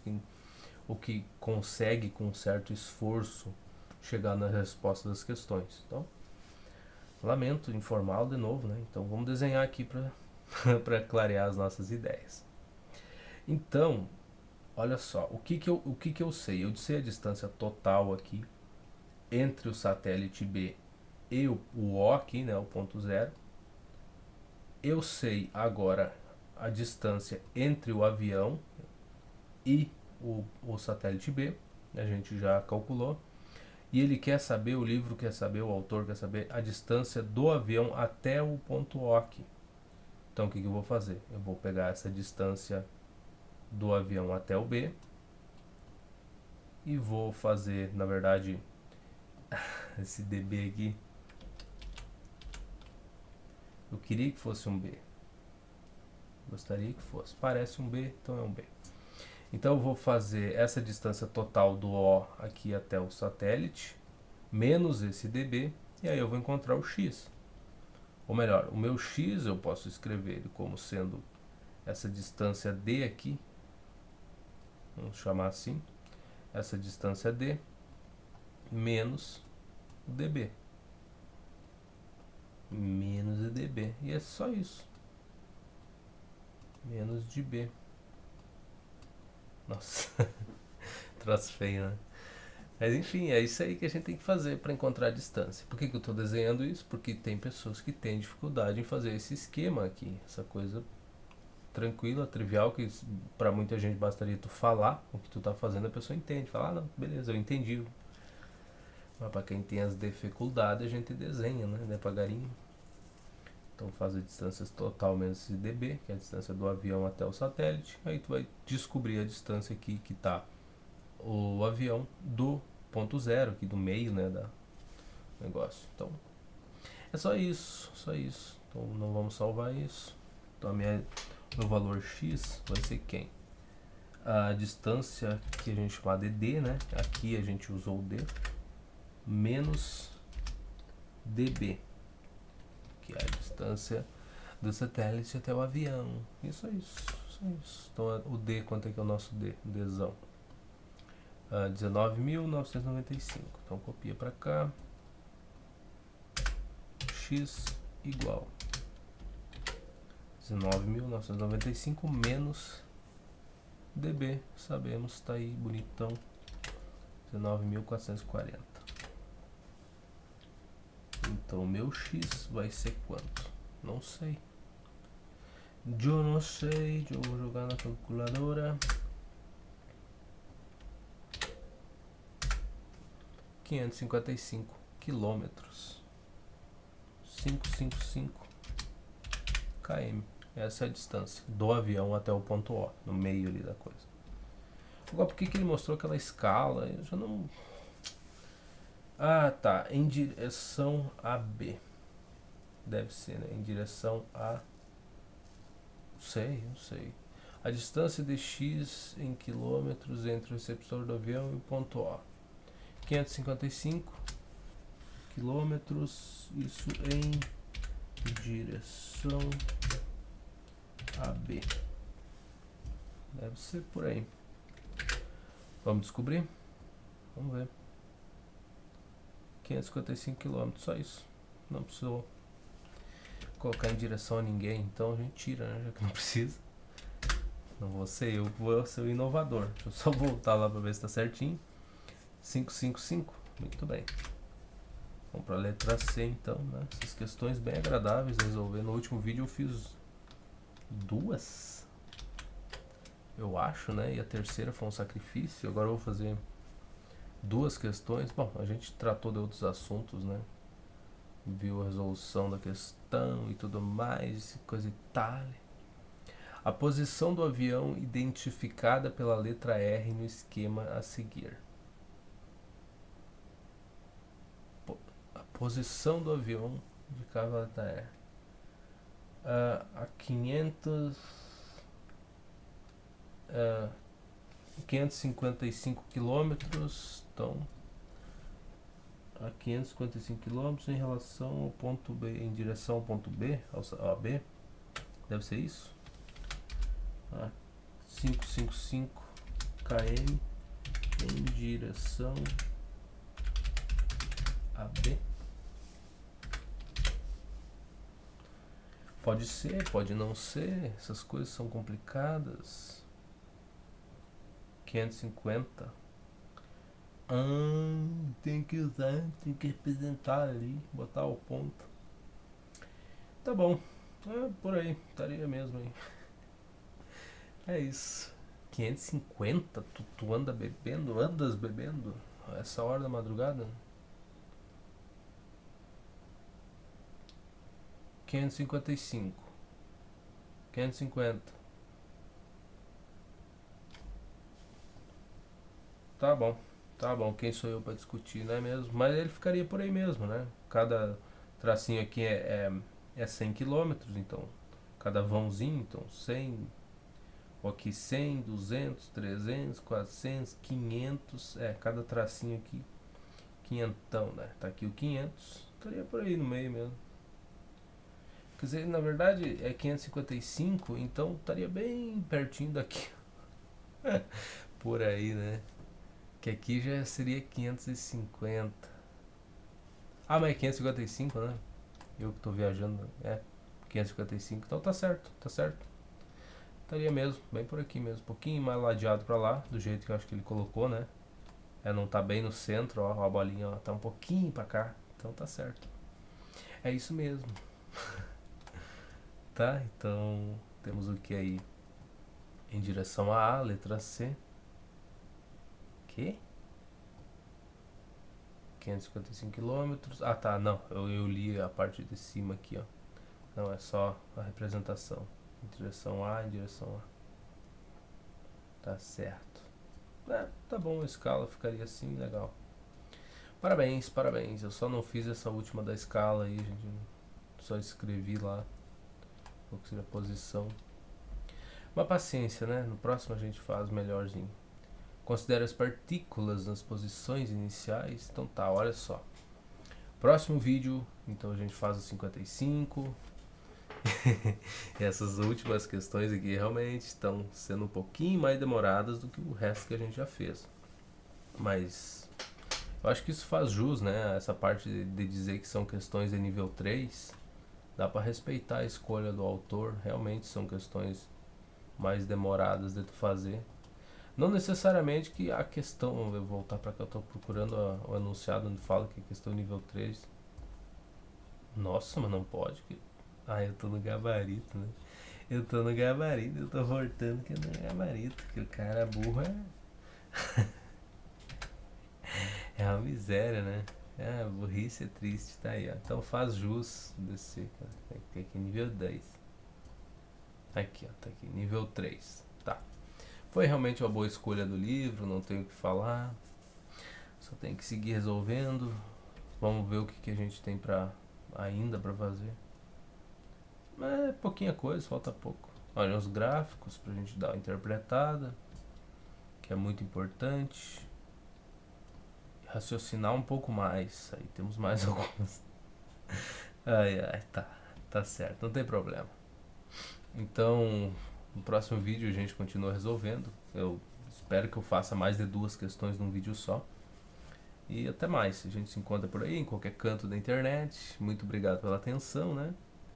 ou que consegue com um certo esforço chegar na resposta das questões. Então, lamento informá-lo de novo, né? Então vamos desenhar aqui para para clarear as nossas ideias. Então, olha só, o que eu sei? Eu sei a distância total aqui entre o satélite B e o aqui, né, o ponto zero. Eu sei agora a distância entre o avião e o satélite B, a gente já calculou. E ele quer saber, o livro quer saber, o autor quer saber a distância do avião até o ponto O aqui. Então o que eu vou fazer? Eu vou pegar essa distância do avião até o B e vou fazer, na verdade, esse dB aqui. Eu queria que fosse um B. Gostaria que fosse. Parece um B, então é um B. Então eu vou fazer essa distância total do O aqui até o satélite, menos esse dB, e aí eu vou encontrar o X. Ou melhor, o meu X eu posso escrever ele como sendo essa distância D aqui, vamos chamar assim, essa distância D, menos o dB. Menos o dB. E é só isso. Menos de B. Nossa, traço feio, né? Mas enfim, é isso aí que a gente tem que fazer para encontrar a distância. Por que eu estou desenhando isso? Porque tem pessoas que têm dificuldade em fazer esse esquema aqui, essa coisa tranquila, trivial, que para muita gente bastaria tu falar o que tu tá fazendo, a pessoa entende. Fala, não, beleza, eu entendi. Mas para quem tem as dificuldades, a gente desenha, né, devagarinho. Então faz a distância total menos esse dB, que é a distância do avião até o satélite. Aí tu vai descobrir a distância aqui que está o avião do ponto zero, aqui do meio, né, da negócio. Então é só isso, só isso. Então não vamos salvar isso. Então meu valor x vai ser quem? A distância que a gente chama de d, né? Aqui a gente usou o d, menos dB, que é a distância do satélite até o avião. Isso é isso, só isso. Então o d, quanto é que é o nosso d? Dzão. 19.995. Então copia para cá. X igual 19.995 menos dB. Sabemos, está aí bonitão. 19.440. Então o meu X vai ser quanto? Não sei. Eu não sei. Eu vou jogar na calculadora. 555 quilômetros. 555 km. Essa é a distância do avião até o ponto O, no meio ali da coisa. Agora, por que ele mostrou aquela escala? Eu já não... Ah, tá. Em direção a B. Deve ser, né? Em direção a... Não sei. A distância de x em quilômetros entre o receptor do avião e o ponto O. 555 quilômetros, isso em direção a B. Deve ser por aí. Vamos descobrir? Vamos ver. 555 quilômetros, só isso. Não precisou colocar em direção a ninguém, então a gente tira, né? Já que não precisa. Não vou ser eu, vou ser o inovador. Deixa eu só voltar lá para ver se está certinho. 555, muito bem. Vamos para a letra C então, né? Essas questões bem agradáveis de resolver. No último vídeo eu fiz duas, eu acho, né? E a terceira foi um sacrifício. Agora eu vou fazer duas questões. Bom, a gente tratou de outros assuntos, né? Viu a resolução da questão e tudo mais, coisa e tal. A posição do avião identificada pela letra R no esquema a seguir. A posição do avião indicada pela letra R. A 555 quilômetros, então a 555 quilômetros em relação ao ponto B, em direção ao ponto B, ao B, deve ser isso? 555 km em direção a B. Pode ser, pode não ser, essas coisas são complicadas. 550. Tem que usar, tem que representar ali, botar o ponto. Tá bom, por aí, estaria mesmo aí. É isso. 550? Tu anda bebendo? Andas bebendo? A essa hora da madrugada? 555. 550. Tá bom, quem sou eu pra discutir, não é mesmo? Mas ele ficaria por aí mesmo, né? Cada tracinho aqui é 100 quilômetros, então cada vãozinho, então 100, aqui 100, 200, 300, 400, 500, cada tracinho aqui, quinhentão, né? Tá aqui o 500, estaria por aí no meio mesmo. Quer dizer, na verdade é 555, então estaria bem pertinho daqui. Por aí, né? Que aqui já seria 550. Mas é 555, né? Eu que tô viajando. 555. Então tá certo, tá certo. Estaria mesmo, bem por aqui mesmo. Um pouquinho mais ladeado pra lá, do jeito que eu acho que ele colocou, né? Não tá bem no centro, ó. A bolinha, ó, tá um pouquinho pra cá. Então tá certo. É isso mesmo. Tá? Então temos o que aí? Em direção a letra C. Que? 555 quilômetros. Tá, não. Eu li a parte de cima aqui, ó. Não, é só a representação. Em direção A, em direção A. Tá certo. Tá bom, a escala ficaria assim, legal. Parabéns, parabéns. Eu só não fiz essa última da escala aí, gente. Só escrevi lá qual que seria a posição. Mas paciência, né? No próximo a gente faz melhorzinho. Considere as partículas nas posições iniciais. Então tá, olha só. Próximo vídeo, então a gente faz o 55. Essas últimas questões aqui realmente estão sendo um pouquinho mais demoradas do que o resto que a gente já fez. Mas eu acho que isso faz jus, né? Essa parte de dizer que são questões de nível 3. Dá para respeitar a escolha do autor. Realmente são questões mais demoradas de tu fazer. Não necessariamente que a questão, eu vou voltar para cá, eu estou procurando o enunciado onde fala que é questão nível 3. Nossa, mas não pode. Eu tô no gabarito, né? Eu tô no gabarito, eu tô voltando que é no gabarito. Que o cara burro é uma miséria, né? Burrice é triste, tá aí, ó. Então faz jus desse, cara. Tem que ter aqui nível 10. Aqui, ó, tá aqui, nível 3. Tá. Foi realmente uma boa escolha do livro, não tenho o que falar. Só tem que seguir resolvendo. Vamos ver o que a gente tem ainda pra fazer. É pouquinha coisa, falta pouco. Olha os gráficos pra gente dar uma interpretada, que é muito importante. Raciocinar um pouco mais. Aí temos mais alguns. Tá certo, não tem problema. Então, no próximo vídeo a gente continua resolvendo. Eu espero que eu faça mais de 2 questões num vídeo só. E até mais. A gente se encontra por aí, em qualquer canto da internet. Muito obrigado pela atenção, né?